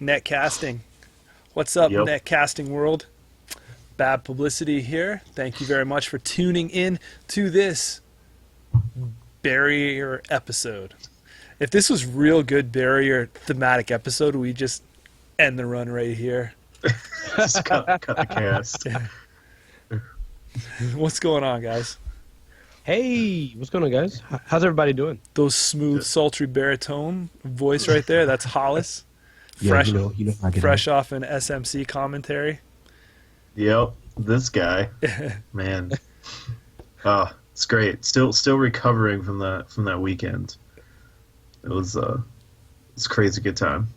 Netcasting. What's up, Yep. netcasting world? Bad Publicity here. Thank you very much for tuning in to this barrier episode. If this was real good barrier thematic episode, we just end the run right here. Just cut the cast. What's going on, guys? Hey, what's going on, guys? How's everybody doing? Those smooth, sultry baritone voice right there, that's Hollis. Fresh, you know how I get fresh off an SMC commentary. Yep, this guy, man. It's great. Still recovering from that weekend. It was a crazy good time.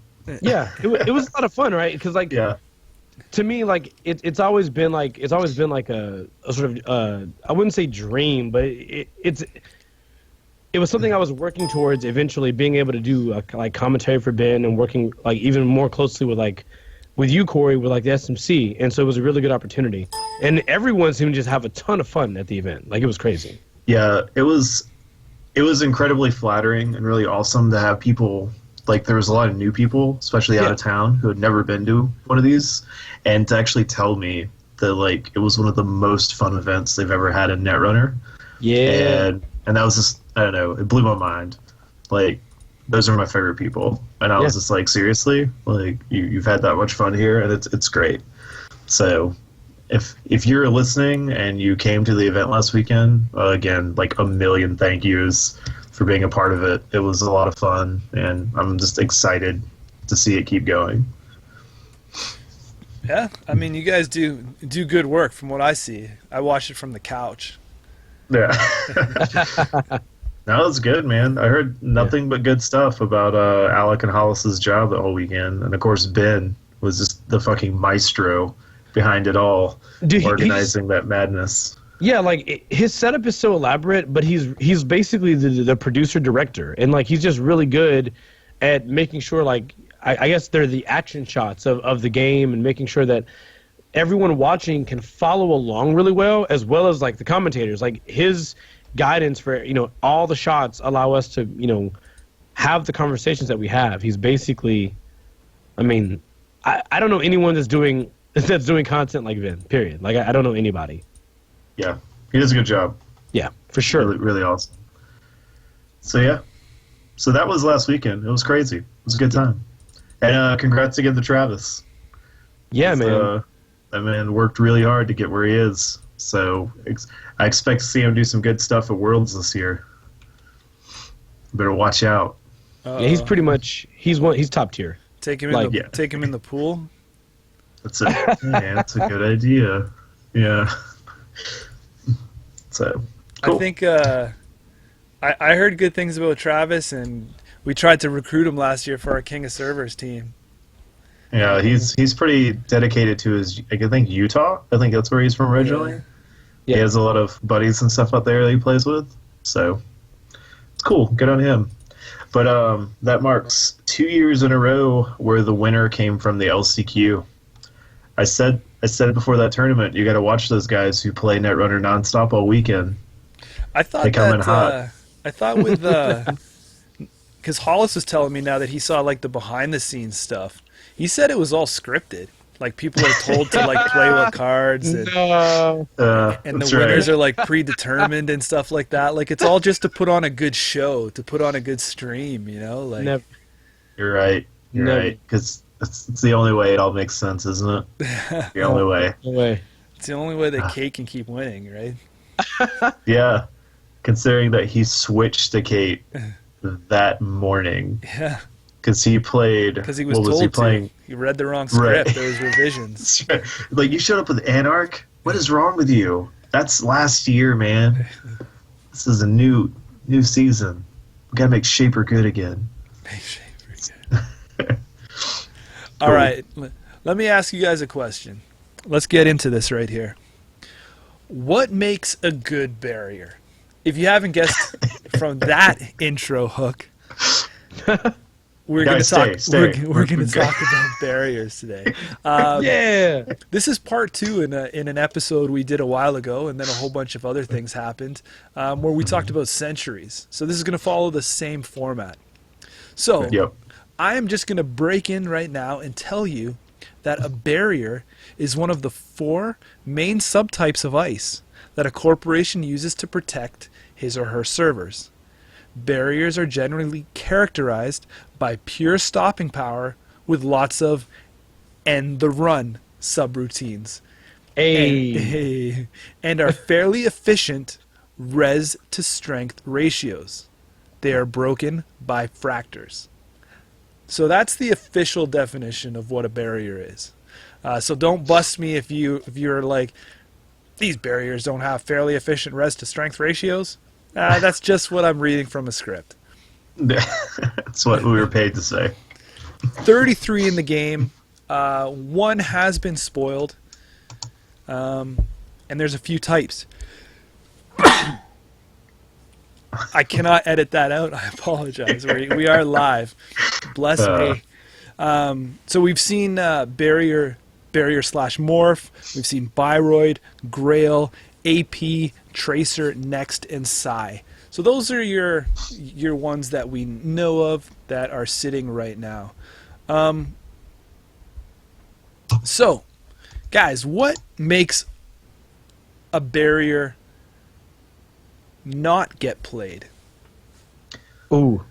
Yeah, it was a lot of fun, right? Because Yeah, to me, it's always been like a sort of I wouldn't say dream, but it was something I was working towards eventually being able to do like commentary for Ben and working like even more closely with you, Corey, with like the SMC, and so it was a really good opportunity. And everyone seemed to just have a ton of fun at the event. Like, it was crazy. yeah. It was incredibly flattering and really awesome to have people. Like, there was a lot of new people, especially out of town, who had never been to one of these, and to actually tell me that like it was one of the most fun events they've ever had in Netrunner. Yeah. And that was just, I don't know, it blew my mind. Like, those are my favorite people, and I was just like, seriously, like you've had that much fun here, and it's great. So if you're listening and you came to the event last weekend, again, like a million thank yous for being a part of it. It was a lot of fun, and I'm just excited to see it keep going. Yeah, I mean, you guys do good work from what I see. I watched it from the couch. Yeah. No, it's good, man. I heard nothing but good stuff about Alec and Hollis's job the whole weekend, and of course Ben was just the fucking maestro behind it all, Dude, organizing that madness. Yeah, like his setup is so elaborate, but he's basically the producer director, and like he's just really good at making sure, like I guess they're the action shots of the game, and making sure that everyone watching can follow along really well as like the commentators. Like, his guidance for all the shots allow us to have the conversations that we have. He's basically, I mean, I don't know anyone that's doing content like Vin. Period. Like, I don't know anybody. Yeah, he does a good job. Yeah, for sure. Really, really awesome. So yeah, so that was last weekend. It was crazy. It was a good time. And congrats again to Travis. Yeah, man. That man worked really hard to get where he is. So I expect to see him do some good stuff at Worlds this year. Better watch out. Yeah, he's pretty much he's top tier. Take him in take him in the pool. That's that's a good idea. Yeah. So cool. I think I heard good things about Travis, and we tried to recruit him last year for our King of Servers team. Yeah, he's pretty dedicated to his. I think Utah. I think that's where he's from originally. Yeah. He has a lot of buddies and stuff out there that he plays with. So it's cool. Good on him. But that marks 2 years in a row where the winner came from the LCQ. I said before that tournament, you got to watch those guys who play Netrunner nonstop all weekend. I thought They come in hot. I thought with because Hollis was telling me now that he saw like the behind the scenes stuff. He said it was all scripted. Like, people are told to like play what cards, and No. and the winners are like predetermined and stuff like that. Like, it's all just to put on a good show, to put on a good stream, Like, Never. You're right. You're No. right. Because it's the only way it all makes sense, isn't it? The only way. No way. it's the only way that Kate can keep winning, right? Yeah. Considering that he switched to Kate that morning. Yeah, Because he played. because he was what told was he playing? to. He read the wrong script. Right. There was revisions. Like, you showed up with Anarch? What is wrong with you? That's last year, man. This is a new season. We gotta make Shaper good again. All right, let me ask you guys a question. Let's get into this right here. What makes a good barrier? If you haven't guessed from that intro hook, we're going to talk. We're going to talk about barriers today. Yeah. This is part 2 in an episode we did a while ago, and then a whole bunch of other things happened where we talked about centuries. So this is going to follow the same format. So Yep. I am just going to break in right now and tell you that a barrier is one of the 4 main subtypes of ice that a corporation uses to protect his or her servers. Barriers are generally characterized by pure stopping power with lots of end the run subroutines. And are fairly efficient res to strength ratios. They are broken by fractors. So that's the official definition of what a barrier is. So don't bust me if you're like, these barriers don't have fairly efficient res to strength ratios. That's just what I'm reading from a script. That's what we were paid to say. 33 in the game. 1 has been spoiled. And there's a few types. I cannot edit that out. I apologize. We are live. Bless me. So we've seen barrier / morph. We've seen Biroid, Grail, AP, Tracer, Next, and Psi. So those are your ones that we know of that are sitting right now. So, guys, what makes a barrier not get played? Ooh.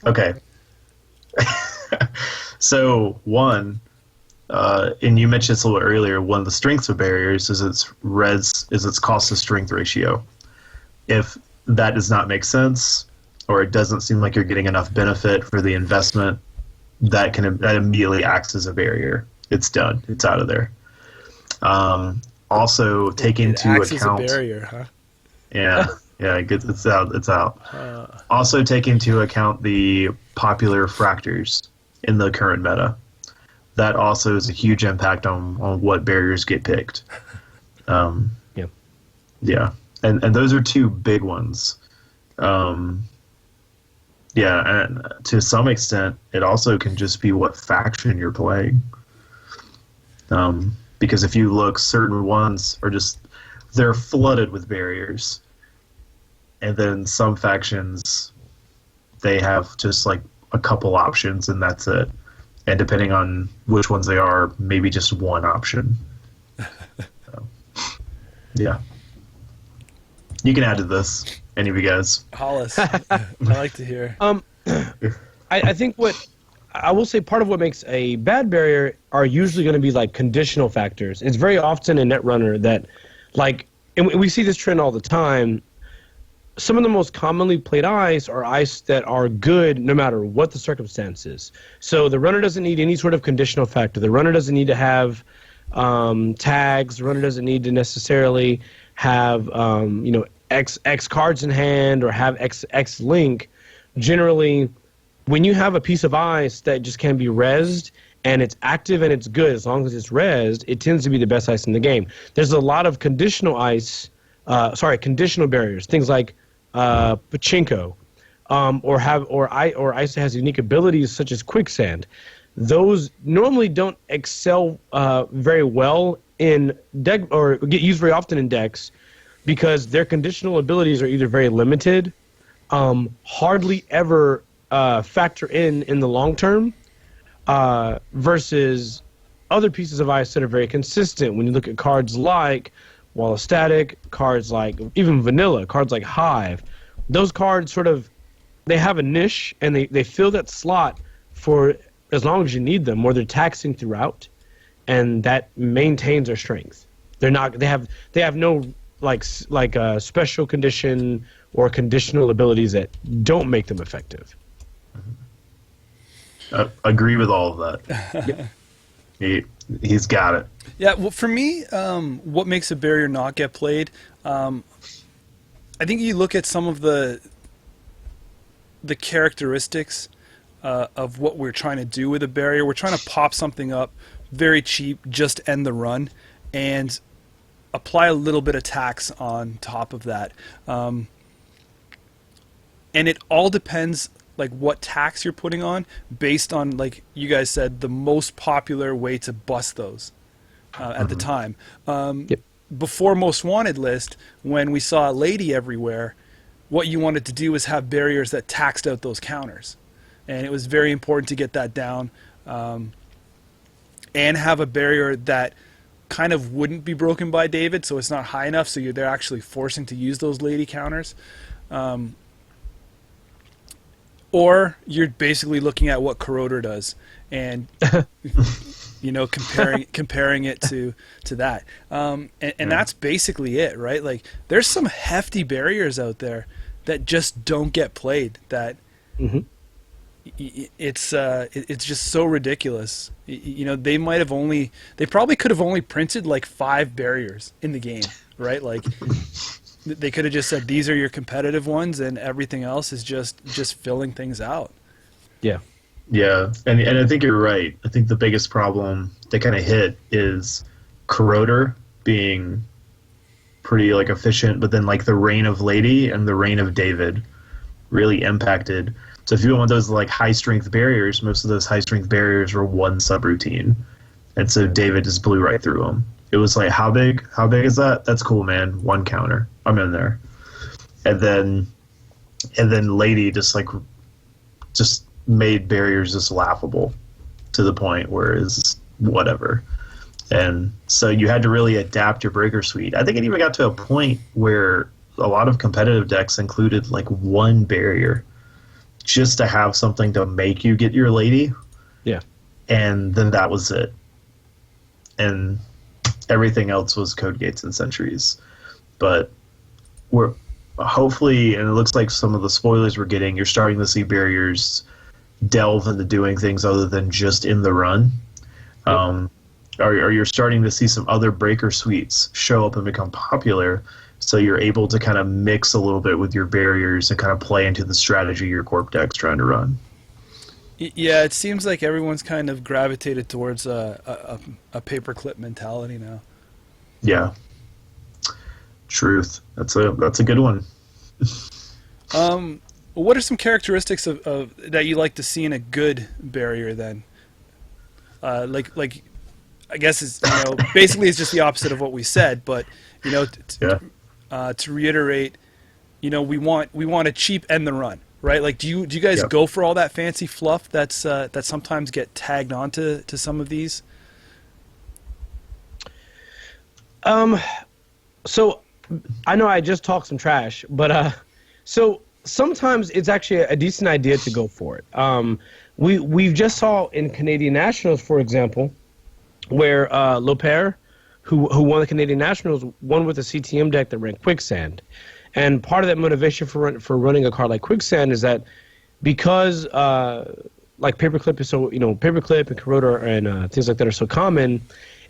Okay. So one, and you mentioned this a little earlier, one of the strengths of barriers is its cost to strength ratio. If that does not make sense, or it doesn't seem like you're getting enough benefit for the investment, that immediately acts as a barrier. It's done. It's out of there. Also, take into account. As a barrier, huh? Yeah, it's out. It's out. Also, take into account the popular fractors in the current meta. That also is a huge impact on what barriers get picked. Yeah, and those are 2 big ones. And to some extent, it also can just be what faction you're playing. Because if you look, certain ones are they're flooded with barriers. And then some factions, they have just like a couple options and that's it. And depending on which ones they are, maybe just one option. Yeah. You can add to this, any of you guys. Hollis, I like to hear. I think what I will say, part of what makes a bad barrier are usually going to be like conditional factors. It's very often in Netrunner that, like, and we see this trend all the time. Some of the most commonly played ice are ice that are good no matter what the circumstances. So the runner doesn't need any sort of conditional factor. The runner doesn't need to have tags. The runner doesn't need to necessarily have X cards in hand or have X link. Generally, when you have a piece of ice that just can be rezzed and it's active and it's good, as long as it's rezzed, it tends to be the best ice in the game. There's a lot of conditional conditional barriers, things like pachinko, or ice that has unique abilities such as quicksand. Those normally don't excel very well in deck or get used very often in decks because their conditional abilities are either very limited, hardly ever factor in the long term, versus other pieces of ice that are very consistent. When you look at cards like Wall of Static, cards like even Vanilla, cards like Hive, those cards they have a niche and they fill that slot for as long as you need them, or they're taxing throughout, and that maintains their strength. They have no special condition or conditional abilities that don't make them effective. Agree with all of that. He's got it. Yeah, well, for me, what makes a barrier not get played, I think you look at some of the characteristics of what we're trying to do with a barrier. We're trying to pop something up very cheap, just end the run, and apply a little bit of tax on top of that. And it all depends like what tax you're putting on based on, like you guys said, the most popular way to bust those at the time. Before Most Wanted list, when we saw a lady everywhere, what you wanted to do was have barriers that taxed out those counters. And it was very important to get that down, and have a barrier that kind of wouldn't be broken by David, so it's not high enough, so they're actually forcing to use those lady counters. Or you're basically looking at what Corroder does, and comparing it to that. And that's basically it, right? Like, there's some hefty barriers out there that just don't get played. That it's just so ridiculous. They probably could have only printed like 5 barriers in the game, right? Like, they could have just said, these are your competitive ones, and everything else is just filling things out. Yeah. Yeah, and I think you're right. I think the biggest problem they kind of hit is Corroder being pretty like efficient, but then like the Reign of Lady and the Reign of David really impacted. So if you want those like high strength barriers, most of those high strength barriers were one subroutine, and so David just blew right through them. It was like, how big? How big is that? That's cool, man. 1 counter. I'm in there. And then Lady just made barriers just laughable to the point where it's whatever. And so you had to really adapt your breaker suite. I think it even got to a point where a lot of competitive decks included like 1 barrier just to have something to make you get your Lady. Yeah. And then that was it. And everything else was code gates and sentries. But we're hopefully, and it looks like some of the spoilers we're getting, you're starting to see barriers delve into doing things other than just in the run. Or you're starting to see some other breaker suites show up and become popular, so you're able to kind of mix a little bit with your barriers and kind of play into the strategy your corp deck's trying to run. Yeah, it seems like everyone's kind of gravitated towards a paperclip mentality now. Yeah. Truth. That's a good one. What are some characteristics of that you like to see in a good barrier then? Like I guess it's, basically it's just the opposite of what we said, but to reiterate, we want a cheap end the run, right? Like, do you guys go for all that fancy fluff that sometimes get tagged onto some of these? So I know I just talked some trash, but so sometimes it's actually a decent idea to go for it. We just saw in Canadian Nationals, for example, where Loper, who won the Canadian Nationals, won with a CTM deck that ran Quicksand. And part of that motivation for running a card like Quicksand is that because like Paperclip is so, Paperclip and Corroder and things like that are so common,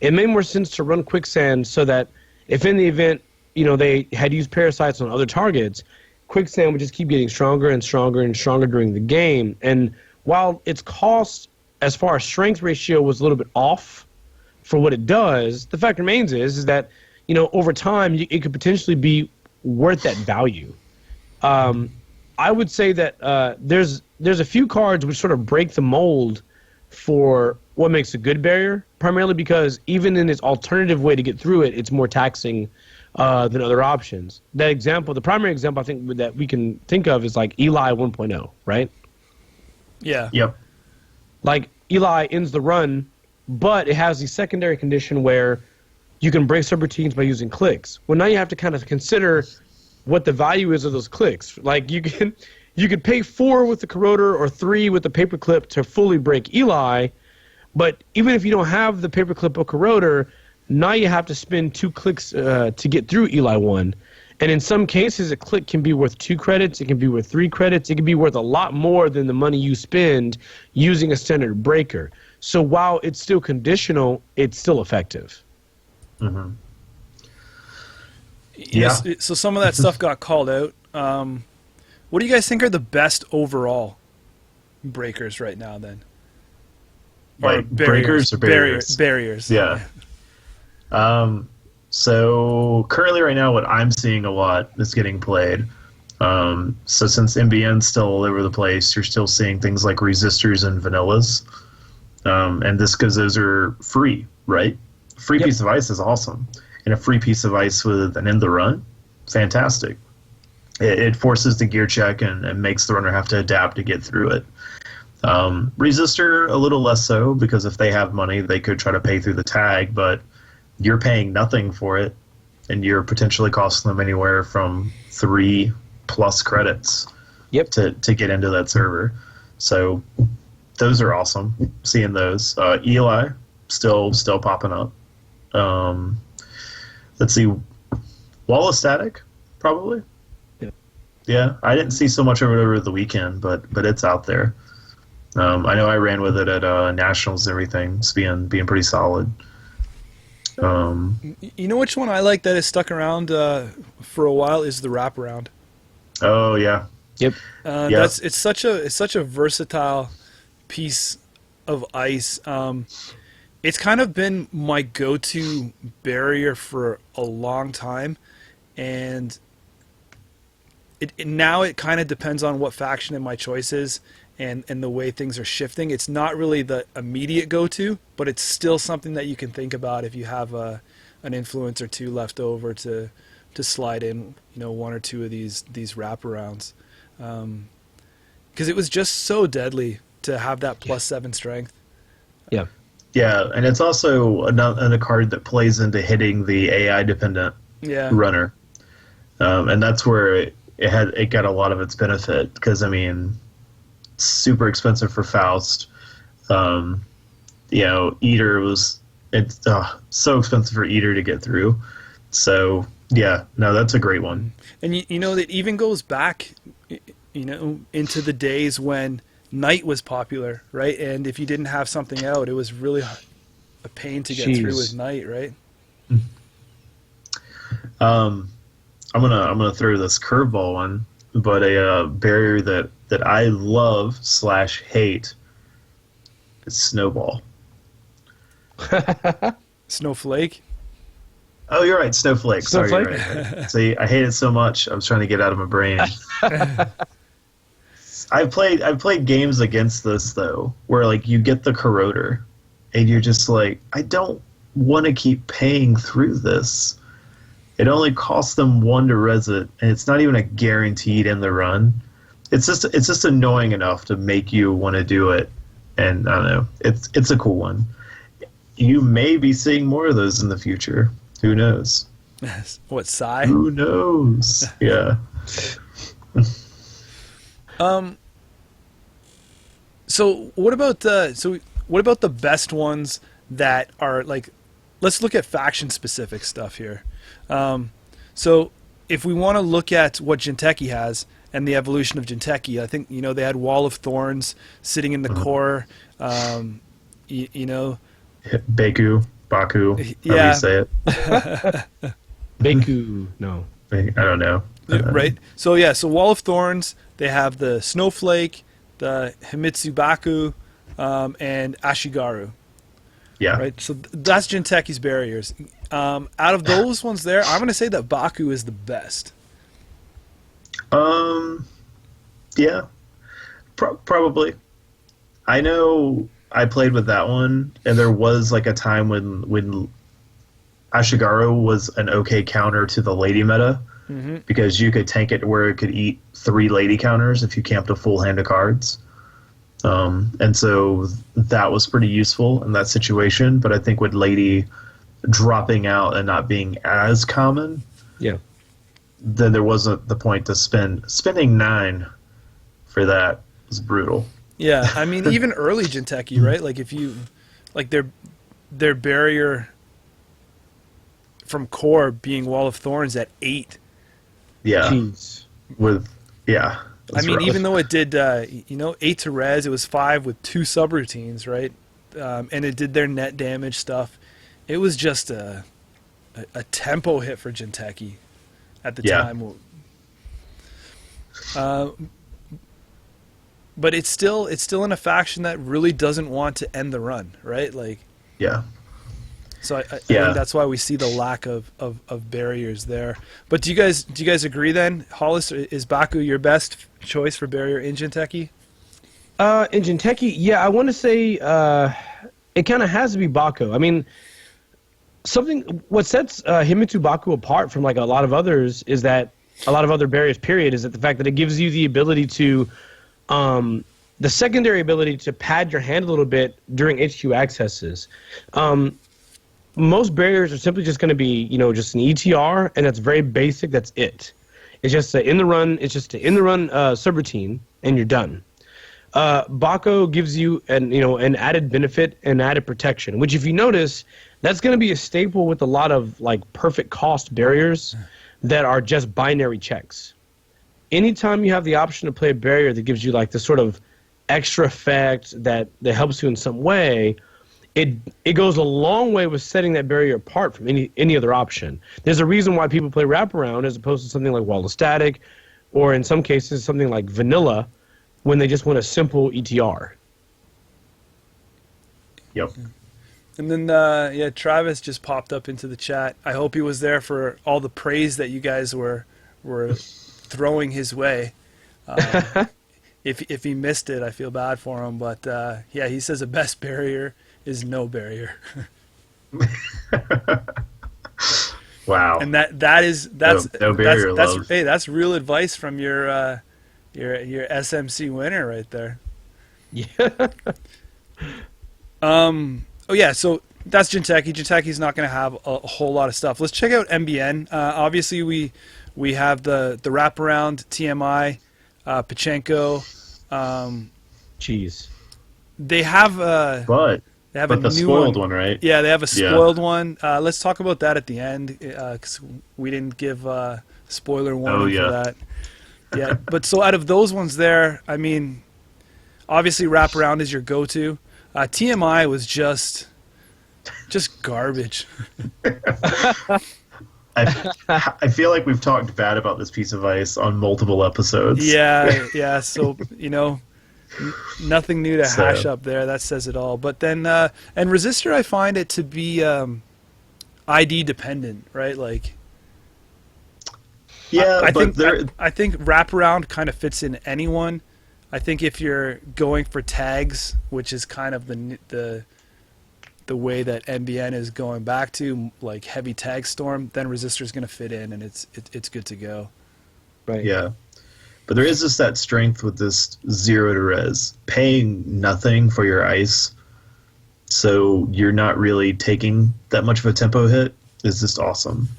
it made more sense to run Quicksand so that if in the event, they had used parasites on other targets, Quicksand would just keep getting stronger and stronger and stronger during the game. And while its cost as far as strength ratio was a little bit off for what it does, the fact remains is that, over time, it could potentially be worth that value. I would say that there's a few cards which sort of break the mold for what makes a good barrier, primarily because even in its alternative way to get through it, it's more taxing than other options. The primary example I think that we can think of is like Eli 1.0, right? Yeah. Yep. Like, Eli ends the run, but it has the secondary condition where you can break subroutines by using clicks. Well, now you have to kind of consider what the value is of those clicks. Like, you could pay 4 with the Corroder or 3 with the Paperclip to fully break Eli, but even if you don't have the Paperclip or Corroder, now you have to spend 2 clicks to get through Eli 1. And in some cases, a click can be worth 2 credits, it can be worth 3 credits, it can be worth a lot more than the money you spend using a standard breaker. So while it's still conditional, it's still effective. Mm-hmm. Yes. Yeah. So some of that stuff got called out. What do you guys think are the best overall breakers right now then? Like breakers or barriers? Barriers. Yeah. So currently right now what I'm seeing a lot that's getting played So since NBN's still all over the place, you're still seeing things like resistors and vanillas. And this because those are free, right? Free piece of ice is awesome. And a free piece of ice with an end the run, fantastic. It forces the gear check and makes the runner have to adapt to get through it. Resistor, a little less so, because if they have money, they could try to pay through the tag, but you're paying nothing for it, and you're potentially costing them anywhere from 3+ credits to get into that server. So those are awesome, seeing those. Eli, still popping up. Let's see, Wall of Static, probably. Yeah, I didn't see so much of it over the weekend, but it's out there. I know I ran with it at Nationals and everything. It's being pretty solid. You know which one I like that has stuck around for a while is the wraparound. Oh yeah. Yep. It's such a versatile piece of ice. It's kind of been my go-to barrier for a long time, and now it kind of depends on what faction and my choice is and the way things are shifting. It's not really the immediate go-to, but it's still something that you can think about if you have an influence or two left over to slide in, one or two of these wraparounds. Because it was just so deadly to have that +7 strength. Yeah. Yeah, and it's also a card that plays into hitting the AI-dependent runner. And that's where it got a lot of its benefit, because, it's super expensive for Faust. Eater it's so expensive for Eater to get through. So, yeah, no, that's a great one. And, it even goes back, into the days when Knight was popular, right? And if you didn't have something out, it was really a pain to get through with Knight, right? I'm gonna throw this curveball one, but a barrier that I love / hate is Snowball. Snowflake. Oh, you're right, Snowflake. Sorry, you're right. See, I hate it so much. I was trying to get out of my brain. I've played games against this though, where you get the corroder, and you're just like, I don't want to keep paying through this. It only costs them 1 to res it, and it's not even a guaranteed in the run. It's just annoying enough to make you want to do it, and I don't know. It's a cool one. You may be seeing more of those in the future. Who knows? What, Psy? Who knows? Yeah. So what about the best ones that are let's look at faction specific stuff here. So if we want to look at what Jinteki has and the evolution of Jinteki, I think they had Wall of Thorns sitting in the core. Baku, how you say it? Baku, no. I don't know. Right. So Wall of Thorns. They have the Snowflake, the Himitsu Baku, and Ashigaru. Yeah. Right. So that's Jinteki's barriers. Out of those ones there, I'm going to say that Baku is the best. Yeah. Probably. I know I played with that one, and there was a time when Ashigaru was an okay counter to the lady meta, because you could tank it where it could eat 3 lady counters if you camped a full hand of cards. And so that was pretty useful in that situation, but I think with lady dropping out and not being as common, then there wasn't the point to spending 9 for that was brutal. Yeah, even early Jinteki, right? If you their barrier from core being Wall of Thorns at 8. Yeah. Jeez. Rough. Even though it did 8 to res, it was 5 with 2 subroutines, right? And it did their net damage stuff. It was just a tempo hit for Jinteki at the time. But it's still in a faction that really doesn't want to end the run, right? Yeah. So I think that's why we see the lack of barriers there. But do you guys agree then, Hollis? Is Baku your best choice for barrier in Jinteki? In Jinteki, yeah, I want to say it kind of has to be Baku. I mean, what sets Himitu Baku apart from like a lot of others is that a lot of other barriers, period, is that the fact that it gives you the ability to, the secondary ability to pad your hand a little bit during HQ accesses. Most barriers are simply just going to be, just an ETR, and that's very basic. That's it. It's just in the run. It's just an in the run subroutine, and you're done. Baku gives you an added benefit and added protection, which if you notice, that's going to be a staple with a lot of like perfect cost barriers that are just binary checks. Anytime you have the option to play a barrier that gives you like this sort of extra effect that helps you in some way, it goes a long way with setting that barrier apart from any other option. There's a reason why people play wraparound as opposed to something like Wall of Static, or in some cases something like Vanilla, when they just want a simple ETR. Yep. And then, Travis just popped up into the chat. I hope he was there for all the praise that you guys were throwing his way. If he missed it, I feel bad for him. But he says the best barrier is no barrier. Wow. And that's no barrier love. Hey, that's real advice from your SMC winner right there. Yeah. Oh yeah, so that's Jinteki. Jinteki's not going to have a whole lot of stuff. Let's check out MBN. Obviously, we have the wraparound, TMI, Pachenko. Jeez. They have they have a the new spoiled one, right? Yeah, they have a spoiled one. Let's talk about that at the end because we didn't give spoiler warning for that. Yeah, but so out of those ones there, I mean, obviously wraparound is your go-to. TMI was just garbage. I feel like we've talked bad about this piece of ice on multiple episodes. Yeah. So nothing new to hash up there. That says it all. But then and resistor, I find it to be ID dependent, right? Like, yeah, I think wraparound kind of fits in anyone. I think if you're going for tags, which is kind of the way that NBN is going back to, like heavy tag storm, then resistor is going to fit in, and it's good to go. Right. Yeah, but there is just that strength with this 0 to res, paying nothing for your ice, so you're not really taking that much of a tempo hit. Is just awesome.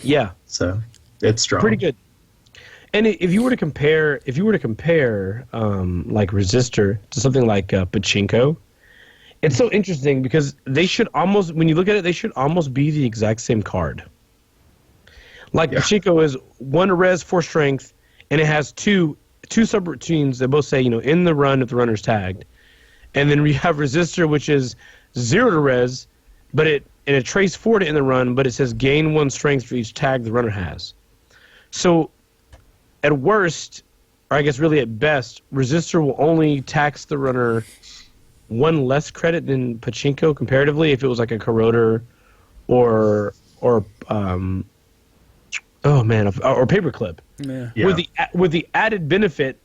Yeah. So it's strong. Pretty good. And if you were to compare, like resistor to something like Pachinko, it's so interesting because they should almost, when you look at it, they should almost be the exact same card. Like Pachinko is 1 to res, 4 strength, and it has two subroutines that both say, in the run if the runner's tagged, and then we have resistor, which is 0 to res, but it trace 4 to in the run, but it says gain 1 strength for each tag the runner has. So at worst, or I guess really at best, resistor will only tax the runner 1 less credit than Pachinko comparatively if it was like a corroder or paperclip. Yeah. With the added benefit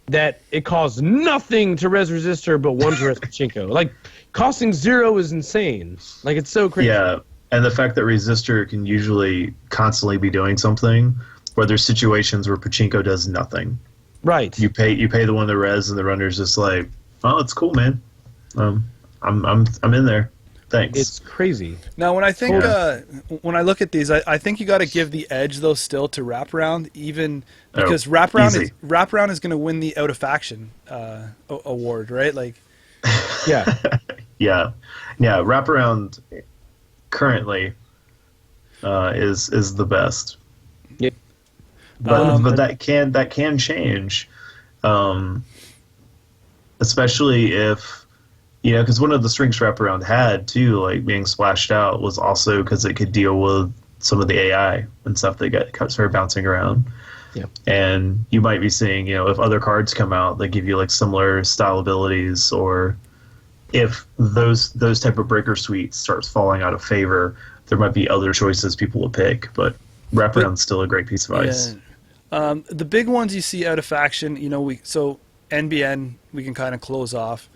that it costs nothing to res resistor but 1 to res Pachinko. Like costing 0 is insane. Like it's so crazy. Yeah, and the fact that resistor can usually constantly be doing something, where there's situations where Pachinko does nothing. Right. You pay the 1 to res, and the runner's just like, "Oh, it's cool, man. I'm in there. Thanks." It's crazy. Now, when I think when I look at these, I think you got to give the edge though still to wraparound, even because wraparound is going to win the out of faction award, right? Like, yeah, yeah. Wraparound currently is the best. Yeah. But that can change, especially if because one of the strengths wraparound had too, like being splashed out, was also because it could deal with some of the AI and stuff that started bouncing around. Yeah. And you might be seeing, if other cards come out that give you like similar style abilities or if those type of breaker suites starts falling out of favor, there might be other choices people will pick. But wraparound's still a great piece of ice. Yeah. The big ones you see out of faction, so NBN we can kind of close off.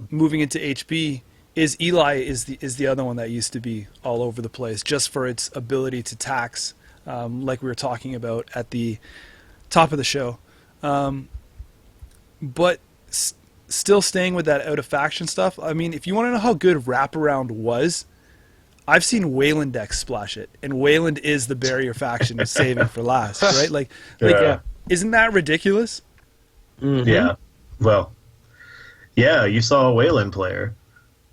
Moving into HB is Eli is the other one that used to be all over the place just for its ability to tax, like we were talking about at the top of the show. But still staying with that out of faction stuff. I mean, if you want to know how good wraparound was, I've seen Wayland decks splash it, and Wayland is the barrier faction is saving for last, right? Like, isn't that ridiculous? Mm-hmm. Yeah. Well, yeah, you saw a Wayland player.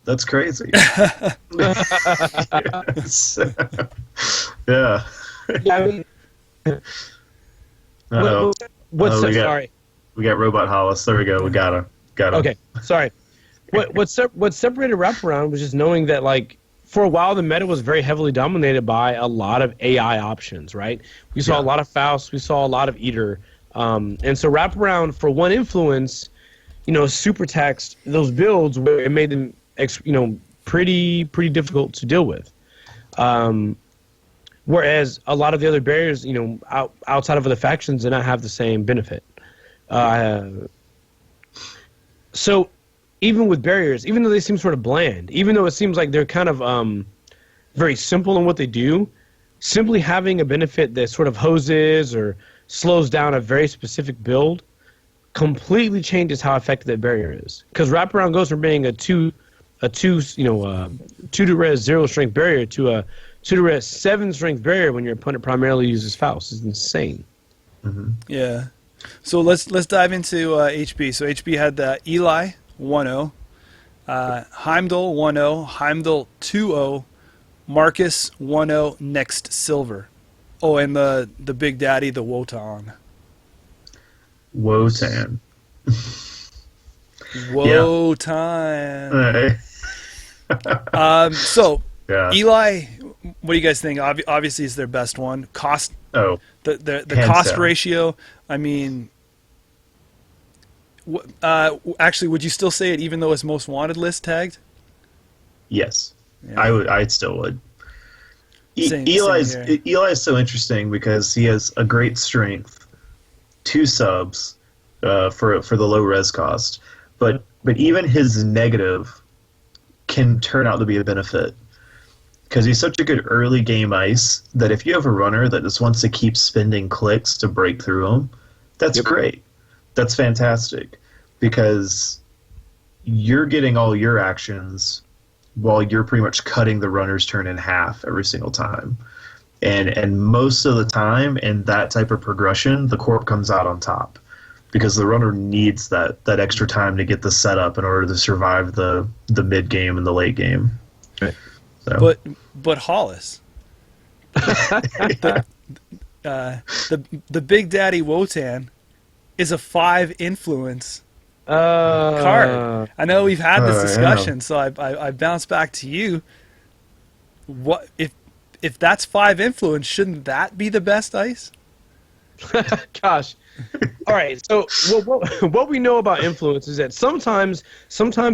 That's crazy. Yes. Yeah. Yeah, I mean, sorry. We got Robot Hollis. There we go. We got him. Okay, sorry. What separated wraparound was just knowing that, like, for a while the meta was very heavily dominated by a lot of AI options, right? We saw a lot of Faust, we saw a lot of Eater, and so wraparound for one influence, super taxed those builds where it made them, pretty difficult to deal with. Whereas a lot of the other barriers, outside of other factions, did not have the same benefit. So even with barriers, even though they seem sort of bland, even though it seems like they're kind of very simple in what they do, simply having a benefit that sort of hoses or slows down a very specific build completely changes how effective that barrier is. Because wraparound goes from being a two to res 0 strength barrier to a 2 to res 7 strength barrier when your opponent primarily uses Faust. It's insane. Mm-hmm. Yeah. So let's dive into HB. So HB had the Eli 1-0, Heimdall 1-0, Heimdall 2-0, Marcus 1-0, next silver. Oh, and the big daddy, the Wotan. Wotan. Wotan. So Eli, what do you guys think? Obviously, is their best one. Cost. Oh, the cost ratio. I mean, actually, would you still say it even though it's most wanted list tagged? Yes, Yeah. I still would. Same Eli is so interesting because he has a great strength, 2 subs for the low res cost, but even his negative can turn out to be a benefit because he's such a good early game ice that if you have a runner that just wants to keep spending clicks to break through him, that's great. That's fantastic because you're getting all your actions while you're pretty much cutting the runner's turn in half every single time. And most of the time in that type of progression, the corp comes out on top because the runner needs that extra time to get the setup in order to survive the mid game and the late game. Right. So. But Hollis, the big daddy Wotan is a 5 influence card. I know we've had this discussion, so I bounce back to you. What if that's 5 influence? Shouldn't that be the best ice? Gosh. All right. So what we know about influence is that sometimes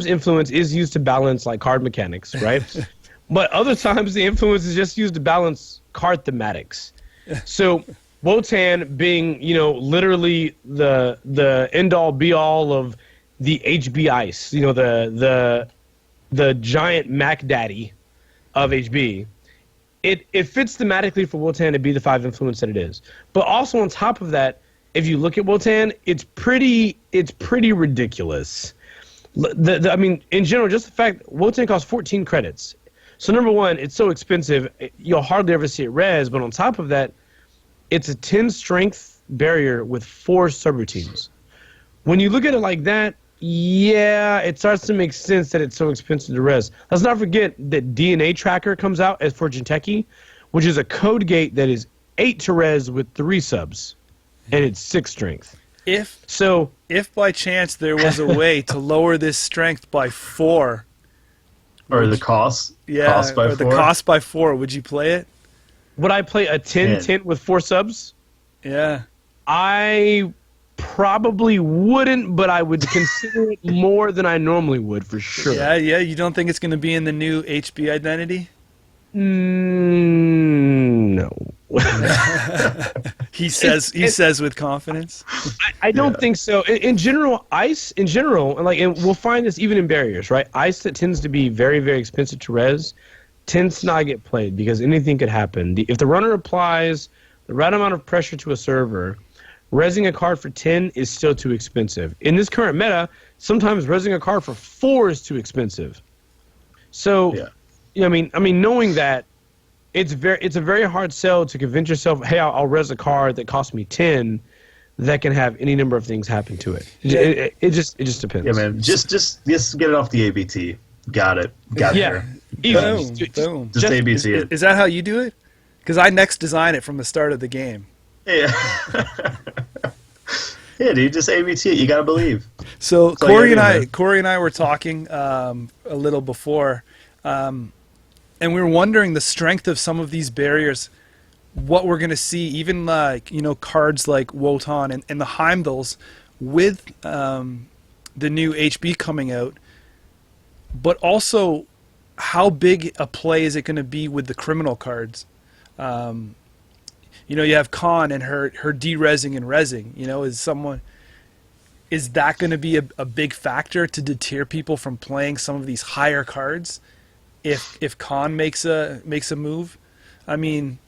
influence is used to balance like card mechanics, right? But other times the influence is just used to balance card thematics. So Wotan being, literally the end all be all of the HB ice, the giant Mac Daddy of HB. It fits thematically for Wotan to be the 5 influence that it is. But also on top of that, if you look at Wotan, it's pretty ridiculous. I mean, in general, just the fact Wotan costs 14 credits. So number one, it's so expensive, you'll hardly ever see it res. But on top of that, it's a 10 strength barrier with 4 subroutines. When you look at it like that, yeah, it starts to make sense that it's so expensive to res. Let's not forget that DNA Tracker comes out as for Jinteki, which is a code gate that is 8 to res with 3 subs, and it's 6 strength. If by chance there was a way to lower this strength by 4, or the cost, cost by 4, the cost by 4, would you play it? Would I play a 10 with 4 subs? Yeah. I probably wouldn't, but I would consider it more than I normally would for sure. Yeah, yeah. You don't think it's going to be in the new HB identity? No. He says with confidence. I don't think so. In general, ice in general, and we'll find this even in barriers, right? Ice that tends to be very, very expensive to res tends to not get played because anything could happen. If the runner applies the right amount of pressure to a server, resing a card for 10 is still too expensive. In this current meta, sometimes resing a card for 4 is too expensive. So, I mean, knowing that, it's a very hard sell to convince yourself, hey, I'll res a card that costs me 10 that can have any number of things happen to it. It just depends. Yeah, man. Just get it off the ABT. Got it. Got it. Yeah. Boom. Just ABC it. Is that how you do it? Because I next design it from the start of the game. Yeah. Yeah, dude, just ABT it. You gotta believe. So Corey and I were talking a little before, and we were wondering the strength of some of these barriers, what we're gonna see, even like cards like Wotan and the Heimdalls with the new HB coming out, but also how big a play is it going to be with the criminal cards? You have Khan and her de-resing and resing. Is that going to be a big factor to deter people from playing some of these higher cards if Khan makes a move? I mean,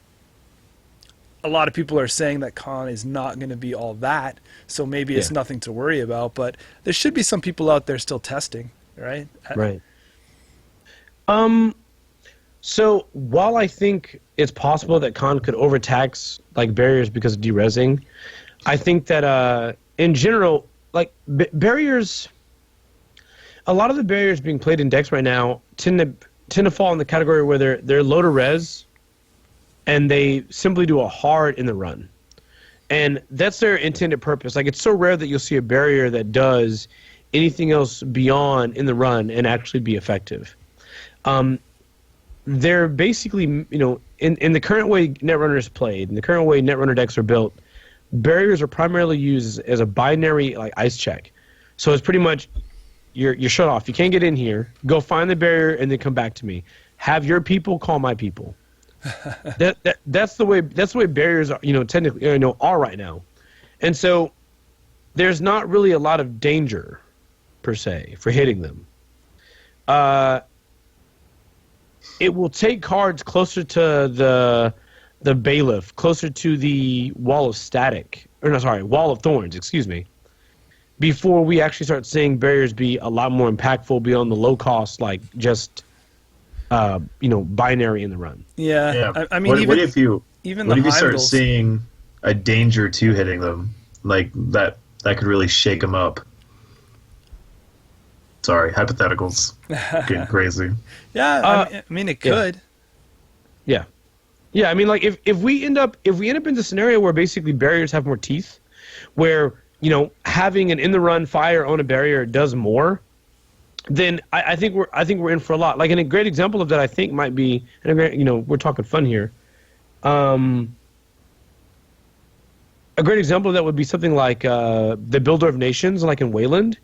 a lot of people are saying that Khan is not going to be all that, so maybe it's nothing to worry about, but there should be some people out there still testing, right? Right. So while I think it's possible that Khan could overtax like barriers because of de-resing, I think that in general, like barriers, a lot of the barriers being played in decks right now tend to fall in the category where they're low to res, and they simply do a hard in the run, and that's their intended purpose. Like, it's so rare that you'll see a barrier that does anything else beyond in the run and actually be effective. They're basically, in the current way Netrunner is played, in the current way Netrunner decks are built, barriers are primarily used as a binary like ice check. So it's pretty much you're shut off. You can't get in here. Go find the barrier and then come back to me. Have your people call my people. That's the way barriers are, technically are right now. And so there's not really a lot of danger per se for hitting them. It will take cards closer to the bailiff, closer to the wall of thorns, excuse me, before we actually start seeing barriers be a lot more impactful beyond the low cost, like just binary in the run. Yeah. I mean, what if you start Heimdalls, seeing a danger to hitting them, like that could really shake them up? Sorry, hypotheticals. Getting crazy. Yeah, I mean it could. Yeah. I mean, like if we end up in the scenario where basically barriers have more teeth, where having an in the run fire on a barrier does more, then I think we're in for a lot. Like, and a great example of that I think might be, and we're talking fun here. A great example of that would be something like the Builder of Nations, like in Wayland.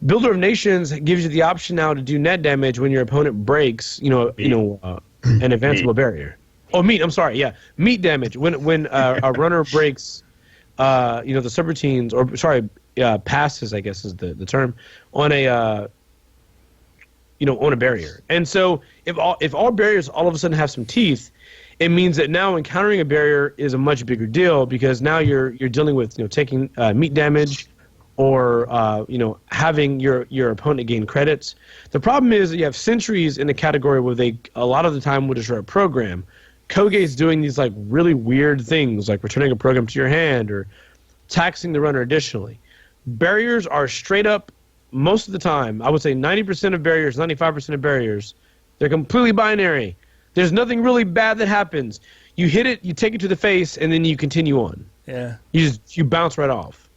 Builder of Nations gives you the option now to do net damage when your opponent breaks, an advanceable barrier. Oh, meat. I'm sorry. Yeah, meat damage when a runner breaks, the subroutines, or sorry, passes, I guess is the term, on a on a barrier. And so if all barriers all of a sudden have some teeth, it means that now encountering a barrier is a much bigger deal, because now you're dealing with taking meat damage, or having your opponent gain credits. The problem is that you have sentries in the category where they a lot of the time will destroy a program. Koge's doing these like really weird things, like returning a program to your hand or taxing the runner additionally. Barriers are straight up, most of the time, I would say 90% of barriers, 95% of barriers, they're completely binary. There's nothing really bad that happens. You hit it, you take it to the face, and then you continue on. Yeah. You bounce right off.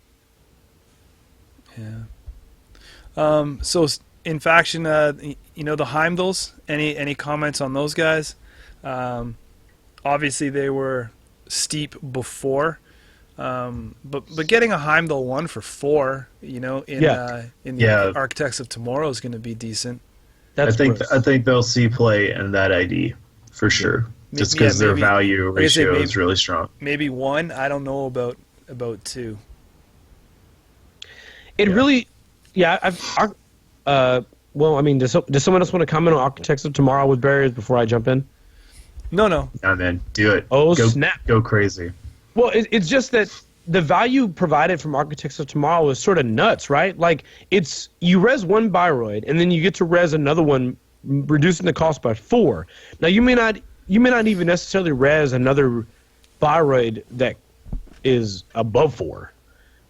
Yeah. So in faction, the Heimdalls, any comments on those guys? Obviously they were steep before. But getting a Heimdall 1 for 4, in the Architects of Tomorrow is going to be decent. I think they'll see play in that ID for sure. Just because their value ratio is really strong. Maybe 1. I don't know about 2. It really, well, I mean, does someone else want to comment on Architects of Tomorrow with barriers before I jump in? No. Yeah, man, do it. Oh, snap. Go crazy. Well, it's just that the value provided from Architects of Tomorrow is sort of nuts, right? Like, it's you res one Bioroid, and then you get to res another one, reducing the cost by 4. Now, you may not even necessarily res another Bioroid that is above 4.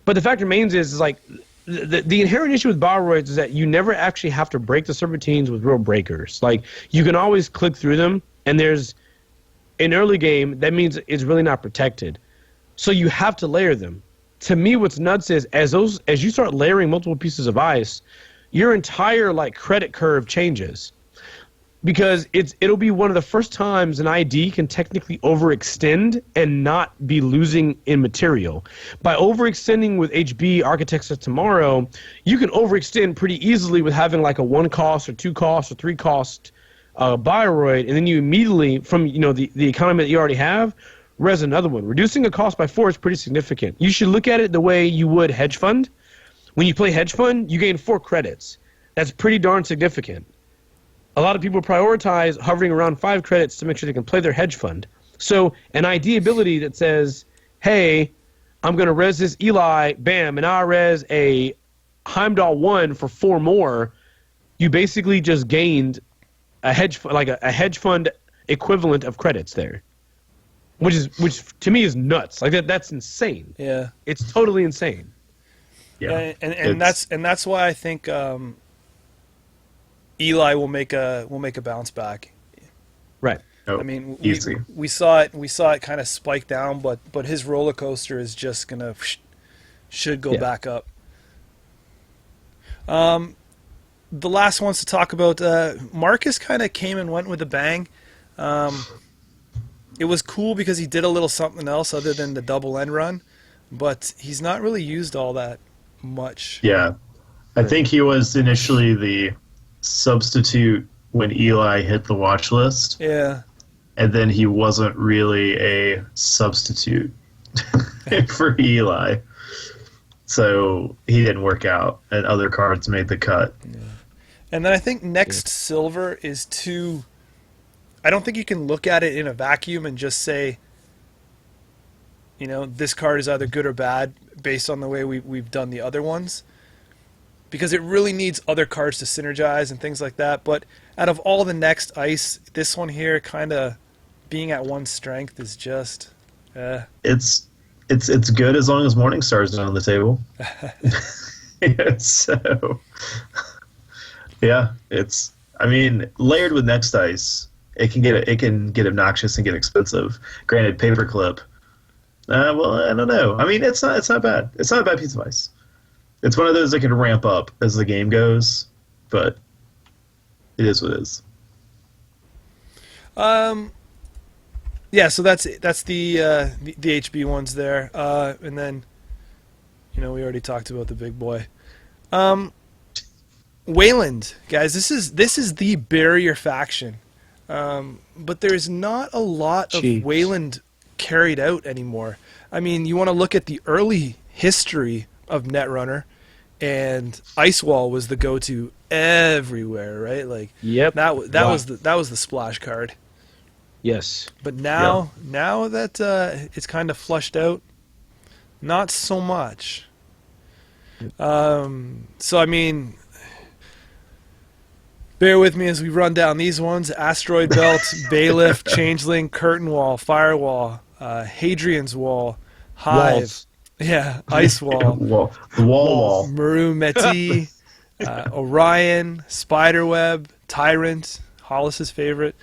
But the fact remains is like the inherent issue with Bioroids is that you never actually have to break the serpentines with real breakers. Like, you can always click through them, and there's an early game that means it's really not protected. So you have to layer them. To me, what's nuts is as you start layering multiple pieces of ice, your entire credit curve changes. Because it'll be one of the first times an ID can technically overextend and not be losing in material. By overextending with HB Architects of Tomorrow, you can overextend pretty easily with having a 1 cost or 2 cost or 3 cost Bioroid, and then you immediately, from the economy that you already have, res another one. Reducing a cost by 4 is pretty significant. You should look at it the way you would hedge fund. When you play hedge fund, you gain 4 credits. That's pretty darn significant. A lot of people prioritize hovering around 5 credits to make sure they can play their hedge fund. So an ID ability that says, hey, I'm going to res this Eli, bam, and I res a Heimdall 1 for 4 more, you basically just gained a hedge fund equivalent of credits there. Which to me is nuts. That's insane. Yeah. It's totally insane. Yeah. And that's why I think Eli will make a bounce back. Right. Oh, I mean, easy. We saw it kind of spike down, but his roller coaster is just gonna should go back up. The last ones to talk about, Marcus kind of came and went with a bang. It was cool because he did a little something else other than the double end run, but he's not really used all that much. Yeah, I think he was initially the substitute when Eli hit the watch list. Yeah. And then he wasn't really a substitute for Eli. So he didn't work out, and other cards made the cut. Yeah. And then I think next silver is too... I don't think you can look at it in a vacuum and just say, this card is either good or bad based on the way we've done the other ones. Because it really needs other cards to synergize and things like that. But out of all the next ice, this one here kind of being at 1 strength is just... It's good as long as Morningstar's not on the table. So, yeah, layered with next ice, it can get obnoxious and get expensive. Granted, paperclip. Well, I don't know. I mean, it's not bad. It's not a bad piece of ice. It's one of those that can ramp up as the game goes, but it is what it is. Yeah, so that's the HB ones there, and then we already talked about the big boy. Wayland, guys, this is the barrier faction, but there's not a lot of Wayland carried out anymore. I mean, you want to look at the early history of Netrunner, and Ice Wall was the go-to everywhere, right? Yep. That was the splash card. Yes. But now that it's kind of flushed out, not so much. So I mean, bear with me as we run down these ones: Asteroid Belt, Bailiff, Changeling, Curtain Wall, Firewall, Hadrian's Wall, Hive. Walls. Yeah, Ice Wall, The wall. Maru Meti, Orion, Spiderweb, Tyrant, Hollis's favorite.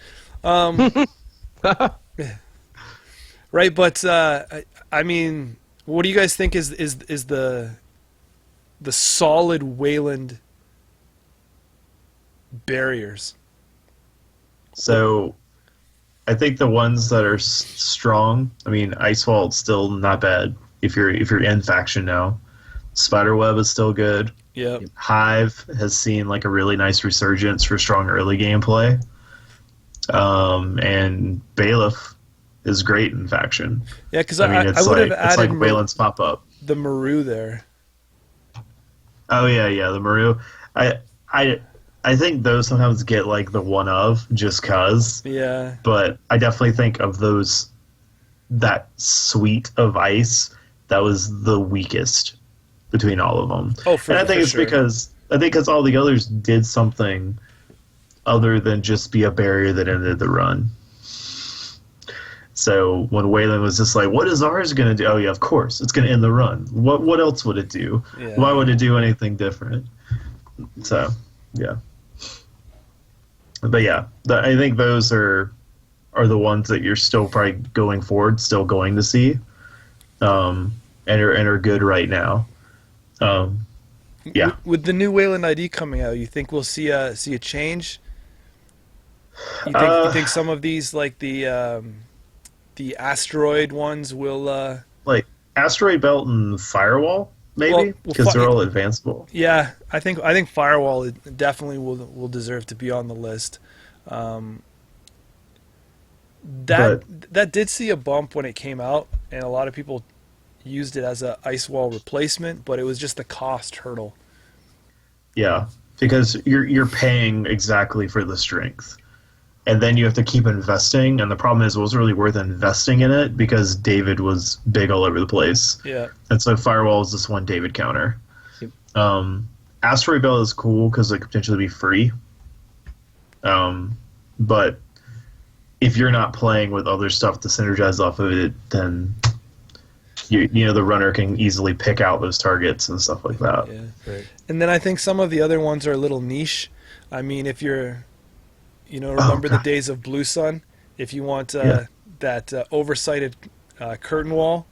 Right, but I mean, what do you guys think is the solid Wayland barriers? So, I think the ones that are strong. I mean, Ice Wall's still not bad. if you're in faction now. Spiderweb is still good. Yep. Hive has seen like a really nice resurgence for strong early gameplay. And Bailiff is great in faction. Yeah, because I would have added it's like Wayland's pop up. The Maru there. Oh yeah, the Maru. I think those sometimes get like the one of just cause. Yeah. But I definitely think of those, that suite of ice, that was the weakest between all of them. Oh, and I think it's sure. because all the others did something other than just be a barrier that ended the run. So when Wayland was just like, what is ours going to do? Oh yeah, of course, it's going to end the run. What else would it do? Yeah. Why would it do anything different? So, yeah. But yeah, I think those are the ones that you're still probably going forward, still going to see, and are good right now. Yeah. With the new Wayland ID coming out, you think we'll see a change? You think some of these, like the asteroid ones, will like Asteroid Belt and Firewall, maybe, because they're all advanceable. Yeah, I think Firewall definitely will deserve to be on the list. That did see a bump when it came out, and a lot of people used it as a ice wall replacement, but it was just the cost hurdle. Yeah, because you're paying exactly for the strength, and then you have to keep investing. And the problem is, it wasn't really worth investing in it because David was big all over the place. Yeah, and so Firewall is this one David counter. Yep. Asteroid Belt is cool because it could potentially be free. But if you're not playing with other stuff to synergize off of it, then you know the runner can easily pick out those targets and stuff like that. Yeah. Right. And then I think some of the other ones are a little niche. I mean, if you're, remember the days of Blue Sun? If you want that oversighted curtain wall.